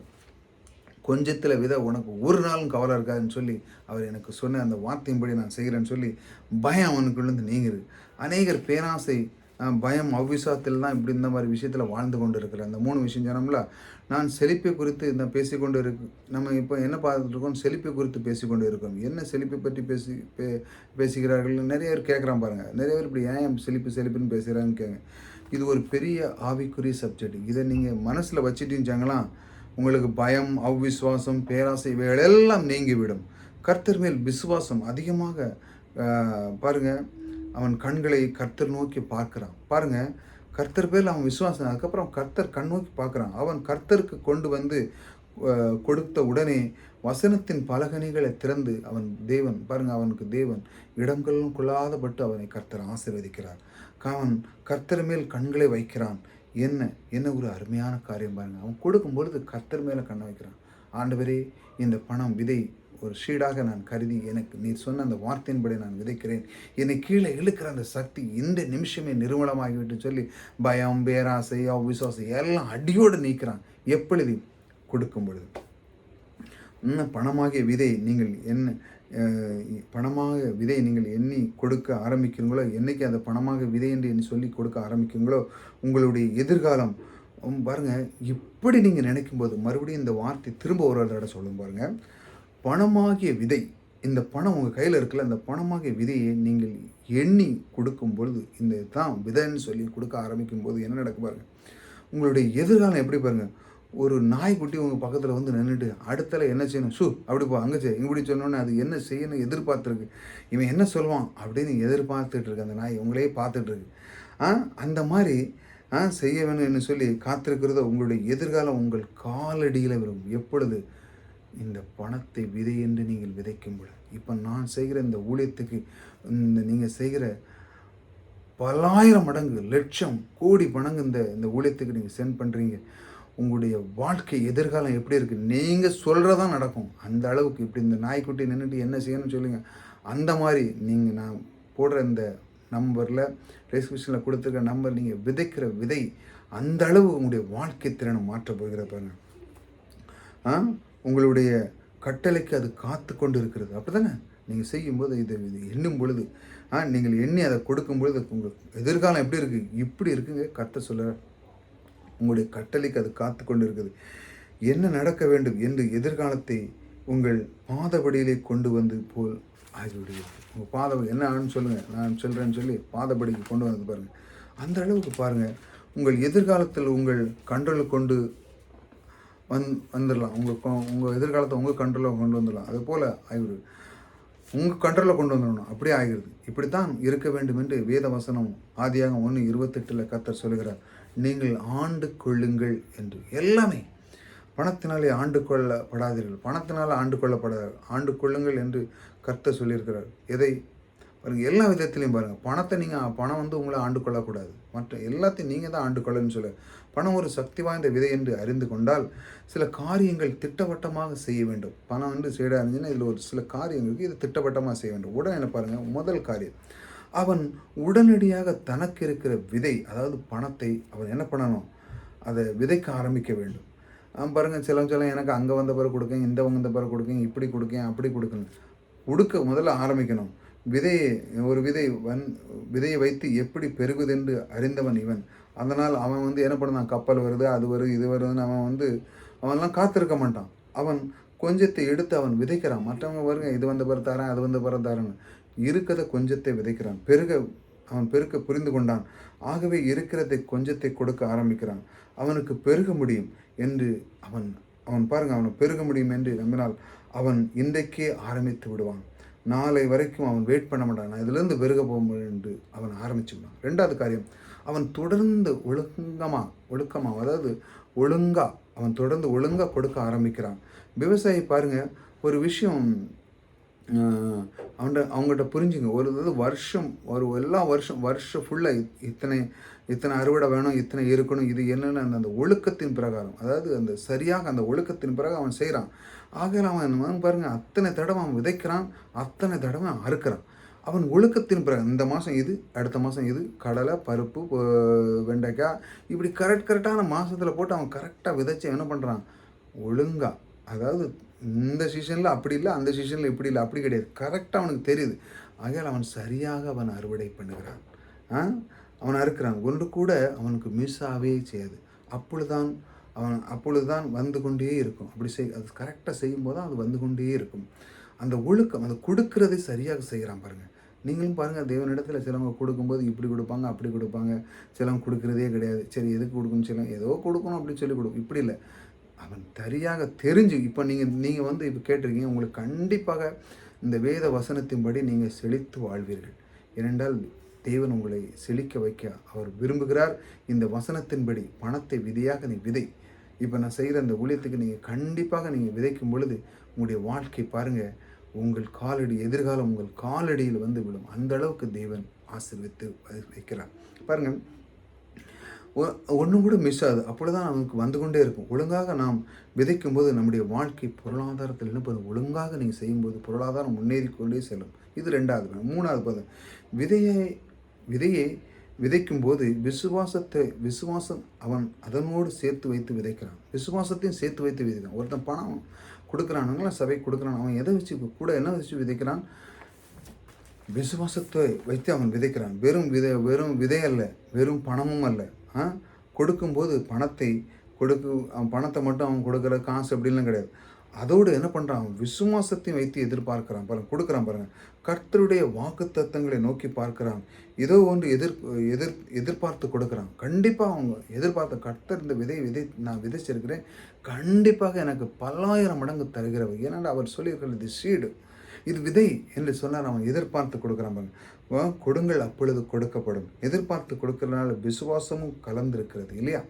கொஞ்சத்தில் வித உனக்கு ஒரு நாளும் கவலை இருக்காதுன்னு சொல்லி அவர் எனக்கு சொன்ன அந்த வார்த்தையின்படி நான் செய்கிறேன்னு சொல்லி பயம் அவனுக்குள்ளேருந்து நீங்குது. அநேகர் பேராசை, பயம், அவ்விசுவாசத்தில் தான் இப்படி இந்த மாதிரி விஷயத்தில் வாழ்ந்து கொண்டு இருக்கிறேன். அந்த 3 விஷயம் சொன்னோம்ல. நான் செழிப்பை குறித்து இந்த பேசிக்கொண்டு நம்ம இப்போ என்ன பார்த்துட்ருக்கோம், செழிப்பை குறித்து பேசிக்கொண்டு இருக்கோம். என்ன செழிப்பை பற்றி பேசுகிறார்கள் நிறைய பேர் கேட்குறான் பாருங்கள். நிறைய பேர் இப்படி ஏன் செழிப்புன்னு பேசுகிறாங்கன்னு கேட்குங்க. இது ஒரு பெரிய ஆவிக்குரிய சப்ஜெக்ட். இதை நீங்கள் மனசில் வச்சுட்டீங்களாம், உங்களுக்கு பயம், அவ்விசுவாசம், பேராசை இவைகளெல்லாம் நீங்கிவிடும். கர்த்தர் மேல் விசுவாசம் அதிகமாக பாருங்கள். அவன் கண்களை கர்த்தர் நோக்கி பார்க்குறான் பாருங்கள். கர்த்தர் பேரில் அவன் விசுவாசம். அதுக்கப்புறம் கர்த்தர் கண் நோக்கி பார்க்குறான். அவன் கர்த்தருக்கு கொண்டு வந்து கொடுத்த உடனே வசனத்தின் பலகணிகளை திறந்து அவன் தேவன் பாருங்கள், அவனுக்கு தேவன் இடங்களும் கொள்ளாதபட்டு அவனை கர்த்தர் ஆசீர்வதிக்கிறார். அவன் கர்த்தர் மேல் கண்களை வைக்கிறான். என்ன ஒரு அருமையான காரியம் பாருங்கள். அவன் கொடுக்கும் பொழுது கர்த்தர் மேலே கண்ணை வைக்கிறான். ஆண்டவரே, இந்த பணம் விதை ஒரு ஷீடாக நான் கருதி எனக்கு நீர் சொன்ன அந்த வார்த்தையின்படி நான் விதைக்கிறேன். என்னை கீழே இழுக்கிற அந்த சக்தி இந்த நிமிஷமே நிர்மூலமாகிவிட்டு சொல்லி பயம், பேராசை, அவ்விசுவாசம் எல்லாம் அடியோடு நீக்கிறான். எப்படி கொடுக்கும் பொழுது. இன்னும் பணமாகிய விதை நீங்கள் பணமாக விதை நீங்கள் எண்ணி கொடுக்க ஆரம்பிக்கிறீங்களோ, என்றைக்கு அந்த பணமாக விதை என்று எண்ணி சொல்லி கொடுக்க ஆரம்பிக்கிறீங்களோ, உங்களுடைய எதிர்காலம் பாருங்கள். இப்படி நீங்கள் நினைக்கும் போது மறுபடியும் இந்த வார்த்தை திரும்ப ஒரு தடவை சொல்லும் பாருங்கள். பணமாகிய விதை, இந்த பணம் உங்கள் கையில் இருக்குல்ல, இந்த பணமாகிய விதையை நீங்கள் எண்ணி கொடுக்கும் பொழுது, இந்த தான் விதைன்னு சொல்லி கொடுக்க ஆரம்பிக்கும் போது என்ன நடக்க பாருங்கள். உங்களுடைய எதிர்காலம் எப்படி பாருங்கள். ஒரு நாய்க்குட்டி உங்கள் பக்கத்தில் வந்து நின்றுட்டு அடுத்தல என்ன செய்யணும், அப்படிப்பா அங்கே செய் இப்படி சொன்னோன்னே அது என்ன செய்யணும் எதிர்பார்த்துருக்கு. இவன் என்ன சொல்லுவான் அப்படின்னு எதிர்பார்த்துட்டு இருக்கு. அந்த நாய் உங்களையே பார்த்துட்ருக்கு. அந்த மாதிரி செய்ய வேணும்னு சொல்லி காத்திருக்கிறத உங்களுடைய எதிர்காலம் உங்கள் காலடியில் வரும். எப்பொழுது இந்த பணத்தை விதை என்று நீங்கள் விதைக்கும் பொழுது. இப்போ நான் செய்கிற இந்த ஊழியத்துக்கு நீங்கள் செய்கிற பல்லாயிரம் மடங்கு, லட்சம், கோடி மடங்கு இந்த ஊழியத்துக்கு நீங்கள் சென்ட் பண்ணுறீங்க. உங்களுடைய வாழ்க்கை எதிர்காலம் எப்படி இருக்குது, நீங்கள் சொல்கிறதான் நடக்கும். அந்த அளவுக்கு இப்படி இந்த நாய்க்குட்டி நின்றுட்டு என்ன செய்யணும்னு சொல்லுங்கள். அந்த மாதிரி நீங்கள் நான் போடுற இந்த நம்பரில் டிஸ்கிரிப்ஷனில் கொடுத்துருக்க நம்பர், நீங்கள் விதைக்கிற விதை அந்த அளவு உங்களுடைய வாழ்க்கை திறனை மாற்றப் போகிற பாருங்க. உங்களுடைய கட்டளைக்கு அது காத்து கொண்டு இருக்கிறது. அப்படி தானே நீங்கள் செய்யும்போது இது எண்ணும் பொழுது, நீங்கள் எண்ணி அதை கொடுக்கும் பொழுது உங்கள் எதிர்காலம் எப்படி இருக்குது, இப்படி இருக்குங்க. கர்த்தர் சொல்ல உங்களுடைய கட்டளைக்கு அது காத்து கொண்டு இருக்குது. என்ன நடக்க வேண்டும் என்று எதிர்காலத்தை உங்கள் பாதபடியிலே கொண்டு வந்து போல் ஆகிவிடுகிறது. உங்கள் பாதபடி என்ன ஆகுன்னு சொல்லுங்கள், நான் சொல்கிறேன்னு சொல்லி பாதபடிக்கு கொண்டு வந்து பாருங்கள். அந்த அளவுக்கு பாருங்கள். உங்கள் எதிர்காலத்தில் உங்கள் கண்ட்ரோலுக்கு கொண்டு வந்துடலாம். உங்கள் எதிர்காலத்தை உங்கள் கண்ட்ரோலில் கொண்டு வந்துடலாம். அது போல் ஆகிவிடுது. உங்கள் கண்ட்ரோலில் கொண்டு வந்துடணும். அப்படியே ஆகிடுது. இப்படித்தான் இருக்க வேண்டும் என்று வேத வசனம் ஆதியாகமம் 1:28 கர்த்தர் சொல்கிறார். நீங்கள் ஆண்டு கொள்ளுங்கள் என்று. எல்லாமே பணத்தினாலே ஆண்டு கொள்ளப்படாதீர்கள், பணத்தினால் ஆண்டு கொள்ளுங்கள் என்று கர்த்தர் சொல்லியிருக்கிறார். எதை பாருங்கள், எல்லா விதத்துலையும் பாருங்கள். பணம் வந்து உங்களை ஆண்டு கொள்ளக்கூடாது, மற்ற எல்லாத்தையும் நீங்கள் தான் ஆண்டு கொள்ளன்னு சொல்ல. பணம் ஒரு சக்தி வாய்ந்த விதை என்று அறிந்து கொண்டால் சில காரியங்கள் திட்டவட்டமாக செய்ய வேண்டும். பணம் வந்து சைடாக இருந்துச்சுன்னா இதில் ஒரு சில காரியங்களுக்கு இது திட்டவட்டமாக செய்ய வேண்டும். உடனே என்ன பாருங்கள், முதல் காரியம், அவன் உடனடியாக தனக்கு இருக்கிற விதை, அதாவது பணத்தை அவன் என்ன பண்ணணும், அதை விதைக்க ஆரம்பிக்க வேண்டும். பாருங்கள், சில எனக்கு அங்கே வந்த பிறகு கொடுக்கேன், இந்த வந்த பிறகு கொடுக்கேன், இப்படி கொடுக்கேன், அப்படி கொடுக்க முதல்ல ஆரம்பிக்கணும். விதையை வைத்து எப்படி பெருகுதென்று அறிந்தவன் இவன். அதனால் அவன் வந்து என்ன பண்ணான், கப்பல் வருது, அது வருது, இது வருதுன்னு அவன் வந்து அவன்லாம் காத்திருக்க மாட்டான். அவன் கொஞ்சத்தை எடுத்து அவன் விதைக்கிறான். மற்றவங்க பாருங்க, இது வந்த பிறகு தரேன், அது வந்த பிறகு தரேன்னு. இருக்கிறத கொஞ்சத்தை விதைக்கிறான். அவன் பெருக்க புரிந்து கொண்டான். ஆகவே இருக்கிறதை கொஞ்சத்தை கொடுக்க ஆரம்பிக்கிறான். அவனுக்கு பெருக முடியும் என்று அவன் அவன் பாருங்க, அவனுக்கு பெருக முடியும் என்று நம்பினால் அவன் இன்றைக்கே ஆரம்பித்து விடுவான். நாளை வரைக்கும் அவன் வெயிட் பண்ண மாட்டான். நான் இதிலிருந்து பெருக போக என்று அவன் ஆரம்பிச்சு விடுவான். ரெண்டாவது காரியம், அவன் தொடர்ந்து ஒழுக்கமா அதாவது ஒழுங்கா அவன் தொடர்ந்து ஒழுங்காக கொடுக்க ஆரம்பிக்கிறான். விவசாயி பாருங்க, ஒரு விஷயம் அவங்ககிட்ட புரிஞ்சுங்க. இது வருஷம் எல்லா வருஷம் ஃபுல்லாக இத்தனை அறுவடை வேணும், இத்தனை இருக்கணும், இது என்னென்னு அந்த ஒழுக்கத்தின் பிரகாரம், அதாவது அந்த சரியாக அந்த ஒழுக்கத்தின் பிரகாரம் அவன் செய்கிறான். ஆகையில் அவன் பாருங்கள், அத்தனை தடவை அவன் விதைக்கிறான், அத்தனை தடவை அவன் அறுக்கிறான். அவன் ஒழுக்கத்தின் பிரகாரம் இந்த மாதம் இது, அடுத்த மாதம் இது, கடலை, பருப்பு, வெண்டைக்காய், இப்படி கரெக்டான மாதத்தில் போட்டு அவன் கரெக்டாக விதைச்சி என்ன பண்ணுறான், ஒழுங்காக. அதாவது இந்த சீசனில் அப்படி இல்லை, அந்த சீசனில் இப்படி இல்லை, அப்படி கிடையாது. கரெக்டாக அவனுக்கு தெரியுது. ஆகையால் அவன் சரியாக அவன் அறுவடை பண்ணுகிறான். அவன் அறுக்கிறான். ஒன்று கூட அவனுக்கு மிஸ் ஆகவே செய்யாது. அப்பொழுதுதான் வந்து கொண்டே இருக்கும். அது கரெக்டாக செய்யும்போது தான் அது வந்து கொண்டே இருக்கும். அந்த ஒழுக்கம், அந்த கொடுக்கறதை சரியாக செய்கிறான் பாருங்கள். நீங்களும் பாருங்கள், தேவனிடத்தில் சிலவங்க கொடுக்கும்போது இப்படி கொடுப்பாங்க, அப்படி கொடுப்பாங்க. சிலவங்க கொடுக்குறதே கிடையாது. சரி, எதுக்கு கொடுக்கணும், சிலவங்க ஏதோ கொடுக்கணும் அப்படின்னு சொல்லி கொடுக்கும். இப்படி இல்லை, அவன் சரியாக தெரிஞ்சு. இப்போ நீங்கள் வந்து இப்போ கேட்டிருக்கீங்க, உங்களுக்கு கண்டிப்பாக இந்த வேத வசனத்தின்படி நீங்கள் செழித்து வாழ்வீர்கள். ஏனென்றால் தேவன் உங்களை செழிக்க வைக்க அவர் விரும்புகிறார். இந்த வசனத்தின்படி பணத்தை விதையாக நீ விதை. இப்போ நான் செய்கிற அந்த ஊழியத்துக்கு நீங்கள் கண்டிப்பாக நீங்கள் விதைக்கும் பொழுது உங்களுடைய வாழ்க்கை பாருங்கள், எதிர்காலம் உங்கள் காலடியில் வந்து விடும். அந்த அளவுக்கு தேவன் ஆசீர்வதித்து வைக்கிறார் பாருங்கள். ஒன்றும் கூட மிஸ் ஆகுது. அப்படி தான் நமக்கு வந்து கொண்டே இருக்கும். ஒழுங்காக நாம் விதைக்கும் போது நம்முடைய வாழ்க்கை பொருளாதாரத்தில் என்ன பண்ணும், ஒழுங்காக நீங்கள் செய்யும்போது பொருளாதாரம் முன்னேறி கொண்டே செல்லும். இது ரெண்டாவது. மூணாவது பதம், விதையை விதைக்கும் போது விசுவாசம் அவன் அதனோடு சேர்த்து வைத்து விதைக்கிறான். விசுவாசத்தையும் சேர்த்து வைத்து விதைக்கிறான். ஒருத்தன் பணம் கொடுக்குறானுங்களா, சபை கொடுக்குறான், அவன் எதை வச்சு கூட என்ன வச்சு விதைக்கிறான், விசுவாசத்தை வைத்து அவன் விதைக்கிறான். வெறும் விதை அல்ல, வெறும் பணமும் அல்ல. கொடுக்கும்போது அவன் பணத்தை மட்டும் அவன் கொடுக்குற காசு அப்படின்லாம் கிடையாது. அதோடு என்ன பண்ணுறான், அவன் விசுவாசத்தையும் வைத்து எதிர்பார்க்கிறான் பாருங்கள், கொடுக்குறான் பாருங்கள். கர்த்தருடைய வாக்குத்தத்தங்களை நோக்கி பார்க்கிறான். ஏதோ ஒன்று எதிர்பார்த்து கொடுக்குறான். கண்டிப்பாக அவங்க எதிர்பார்த்த கர்த்தர் இந்த நான் விதைச்சிருக்கிறேன், கண்டிப்பாக எனக்கு 10,000 மடங்கு தருகிறவர். ஏன்னா அவர் சொல்லியிருக்கிறது இது சீடு, இது விதை என்று சொன்னால் அவன் எதிர்பார்த்து கொடுக்குறான் பாருங்க. கொடுங்கள் அப்பொழுது கொடுக்கப்படும். எதிர்பார்த்து கொடுக்கறதுனால விசுவாசமும் கலந்திருக்கிறது இல்லையா.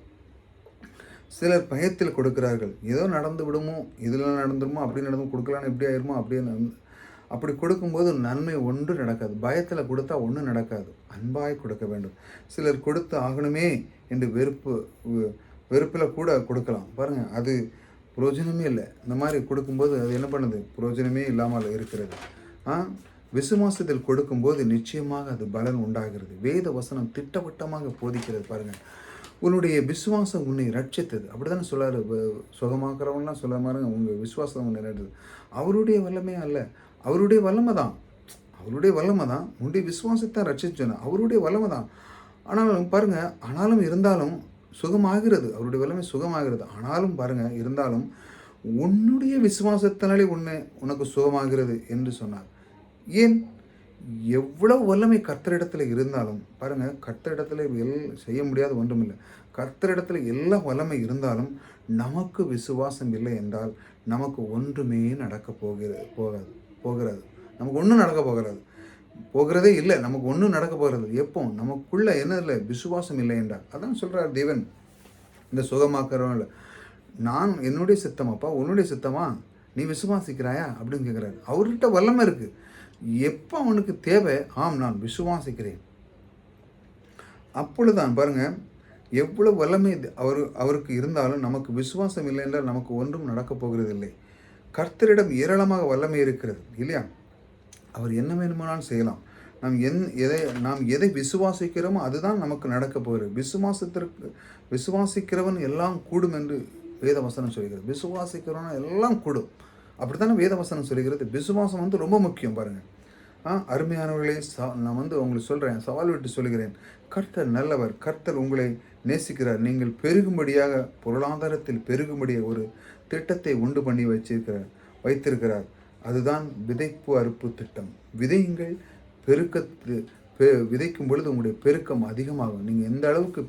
சிலர் பயத்தில் கொடுக்கிறார்கள். ஏதோ நடந்து விடுமோ, இதில் நடந்துருமோ, அப்படி நடந்து கொடுக்கலான்னு இப்படி ஆயிருமோ, அப்படி கொடுக்கும்போது நன்மை ஒன்று நடக்காது. பயத்தில் கொடுத்தா ஒன்றும் நடக்காது. அன்பாய் கொடுக்க வேண்டும். சிலர் கொடுத்து ஆகணுமே என்று வெறுப்பில் கூட கொடுக்கலாம் பாருங்கள், அது புரோஜனமே இல்லை. இந்த மாதிரி கொடுக்கும்போது அது என்ன பண்ணுது, புரோஜனமே இல்லாமல் இருக்கிறது. விசுவாசத்தில் கொடுக்கும்போது நிச்சயமாக அது பலன் உண்டாகிறது. வேத வசனம் திட்டவட்டமாக போதிக்கிறது பாருங்கள். உன்னுடைய விசுவாசம் உன்னை ரட்சித்தது. அப்படி தானே சொல்லாரு. சுகமாக்குறவங்களாம் சொல்ல பாருங்க, உங்கள் விசுவாசம் உன்னை ரட்சித்தது. அவருடைய வல்லமே அல்ல, அவருடைய வல்லமை தான். உன்னுடைய விசுவாசத்தை ரட்சிச்சோன்னு அவருடைய வல்லமை தான். ஆனாலும் இருந்தாலும் சுகமாகிறது. அவருடைய வல்லமை சுகமாகிறது. ஆனாலும் பாருங்கள், இருந்தாலும் உன்னுடைய விசுவாசத்தினாலே உனக்கு சுகமாகிறது என்று சொன்னார். ஏன், எவ்வளவு வல்லமை கர்த்தரிடத்தில் இருந்தாலும் பாருங்கள், கர்த்தரிடத்தில் செய்ய முடியாத ஒன்றுமில்லை. கர்த்தரிடத்தில் எல்லா வல்லமை இருந்தாலும் நமக்கு விசுவாசம் இல்லை என்றால் நமக்கு ஒன்றுமே நடக்க போகிறது. நமக்கு ஒன்றும் நடக்க போகிறதே இல்லை. நமக்கு ஒன்றும் நடக்க போகிறது எப்போ, நமக்குள்ள என்ன இல்லை, விசுவாசம் இல்லை என்றால். அதான் சொல்கிறார் தேவன் இந்த சுகமாக்குறவன் இல்லை. நான் என்னுடைய சித்தமாப்பா, உன்னுடைய சித்தமா, நீ விசுவாசிக்கிறாயா அப்படின்னு கேட்குறாரு. அவர்கிட்ட வல்லமை இருக்குது. எப்போ அவனுக்கு தேவை, ஆம் நான் விசுவாசிக்கிறேன், அப்பொழுதுதான் பாருங்கள், எவ்வளவு வல்லமை அவருக்கு இருந்தாலும் நமக்கு விசுவாசம் இல்லை என்றால் நமக்கு ஒன்றும் நடக்கப் போகிறது இல்லை. கர்த்தரிடம் ஏராளமாக வல்லமை இருக்கிறது இல்லையா. அவர் என்ன வேணுமானாலும் செய்யலாம். நாம் எதை விசுவாசிக்கிறோமோ அதுதான் நமக்கு நடக்க போகிறது. விசுவாசிக்கிறவன் எல்லாம் கூடும் என்று வேதவசனம் சொல்கிறது. விசுவாசிக்கிறவன் எல்லாம் கூடும், அப்படித்தானே வேதவசனம் சொல்கிறது. விசுவாசம் ரொம்ப முக்கியம் பாருங்கள். அருமையானவர்களே, நான் உங்களுக்கு சொல்கிறேன், சவால் விட்டு சொல்லுகிறேன். கர்த்தர் நல்லவர். கர்த்தர் உங்களை நேசிக்கிறார். நீங்கள் பெருகும்படியாக, பொருளாதாரத்தில் பெருகும்படியாக ஒரு திட்டத்தை உண்டு பண்ணி வைத்திருக்கிறார். அதுதான் விதைப்பு அறுப்பு திட்டம். விதையுங்கள், பெருக்கத்து விதைக்கும் பொழுது உங்களுடைய பெருக்கம் அதிகமாகும். நீங்கள் எந்த அளவுக்கு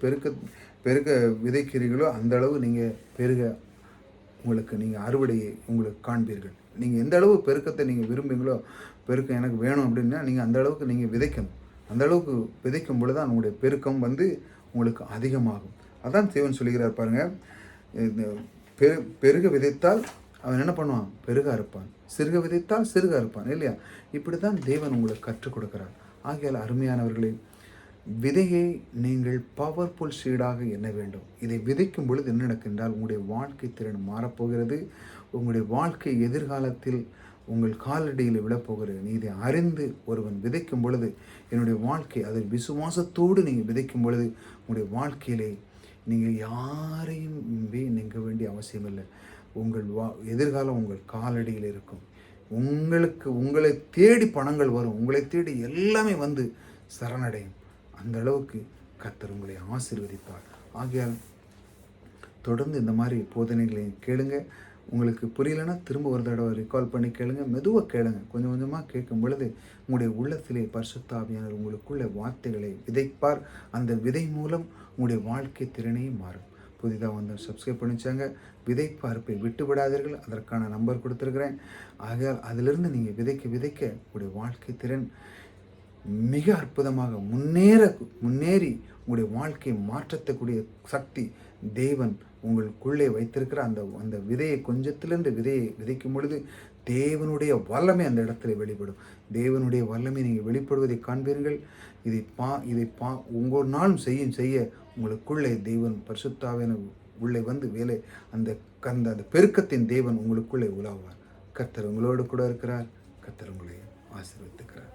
பெருக்க விதைக்கிறீர்களோ அந்த அளவு நீங்கள் பெருக நீங்கள் அறுவடையை உங்களுக்கு காண்பீர்கள். நீங்கள் எந்த அளவு பெருக்கத்தை நீங்கள் விரும்புங்களோ, பெருக்கம் எனக்கு வேணும் அப்படின்னா நீங்கள் அந்த அளவுக்கு நீங்கள் விதைக்கணும். அந்த அளவுக்கு விதைக்கும் பொழுது தான் உங்களுடைய பெருக்கம் உங்களுக்கு அதிகமாகும். அதான் தேவன் சொல்லுகிறார் பாருங்கள். பெருக விதைத்தால் அவன் என்ன பண்ணுவான்? பெருக அறுப்பான். சிறுக விதைத்தால் சிறுக அறுப்பான், இல்லையா? இப்படி தான் தேவன் உங்களுக்கு கற்றுக் கொடுக்கிறார். ஆகையால் அருமையானவர்களே, விதையை நீங்கள் பவர்ஃபுல் சீடாக எண்ண வேண்டும். இதை விதைக்கும் பொழுது என்ன நடக்கின்றால் உங்களுடைய வாழ்க்கை திறன் மாறப்போகிறது. உங்களுடைய வாழ்க்கை எதிர்காலத்தில் உங்கள் காலடியில் விழப்போகிறது. நீ இதை அறிந்து ஒருவன் விதைக்கும் பொழுது, என்னுடைய வாழ்க்கை அதில் விசுவாசத்தோடு நீங்கள் விதைக்கும் பொழுது உங்களுடைய வாழ்க்கையிலே நீங்கள் யாரையும் நீங்க வேண்டிய அவசியம் இல்லை. உங்கள் எதிர்காலம் உங்கள் காலடியில் இருக்கும். உங்களை தேடி பணங்கள் வரும். உங்களை தேடி எல்லாமே வந்து சரணடையும். அந்த அளவுக்கு கர்த்தர் உங்களை ஆசீர்வதிப்பார். ஆகையால் தொடர்ந்து இந்த மாதிரி போதனைகளை கேளுங்க. உங்களுக்கு புரியலைன்னா திரும்ப ஒரு தடவை ரிகால் பண்ணி கேளுங்க. மெதுவாக கேளுங்க. கொஞ்சம் கொஞ்சமாக கேட்கும் பொழுது உங்களுடைய உள்ளத்திலே பரிசுத்த ஆவியானவர் உங்களுக்குள்ள வார்த்தைகளை விதைப்பார். அந்த விதை மூலம் உங்களுடைய வாழ்க்கை திறனையும் மாறும். புதிதாக வந்து சப்ஸ்கிரைப் பண்ணிச்சாங்க. விதைப்பு அறுப்பை விட்டு விடாதீர்கள். அதற்கான நம்பர் கொடுத்துருக்குறேன். ஆகையால் அதிலிருந்து நீங்கள் விதைக்க உங்களுடைய வாழ்க்கை திறன் மிக அற்புதமாக முன்னேறி உங்களுடைய வாழ்க்கையை மாற்றக்கூடிய சக்தி தேவன் உங்களுக்குள்ளே வைத்திருக்கிற அந்த விதையை கொஞ்சத்திலிருந்து விதைக்கும் பொழுது தேவனுடைய வல்லமை அந்த இடத்துல வெளிப்படும். தேவனுடைய வல்லமை நீங்கள் வெளிப்படுவதை காண்பீர்கள். இதை ஒவ்வொரு நாளும் செய்ய உங்களுக்குள்ளே தேவன் பரிசுத்தாவின் உள்ளே வந்து அந்த பெருக்கத்தின் தேவன் உங்களுக்குள்ளே உலாவார். கர்த்தர் உங்களோடு கூட இருக்கிறார். கர்த்தர் உங்களை ஆசீர்வதிக்கிறார்.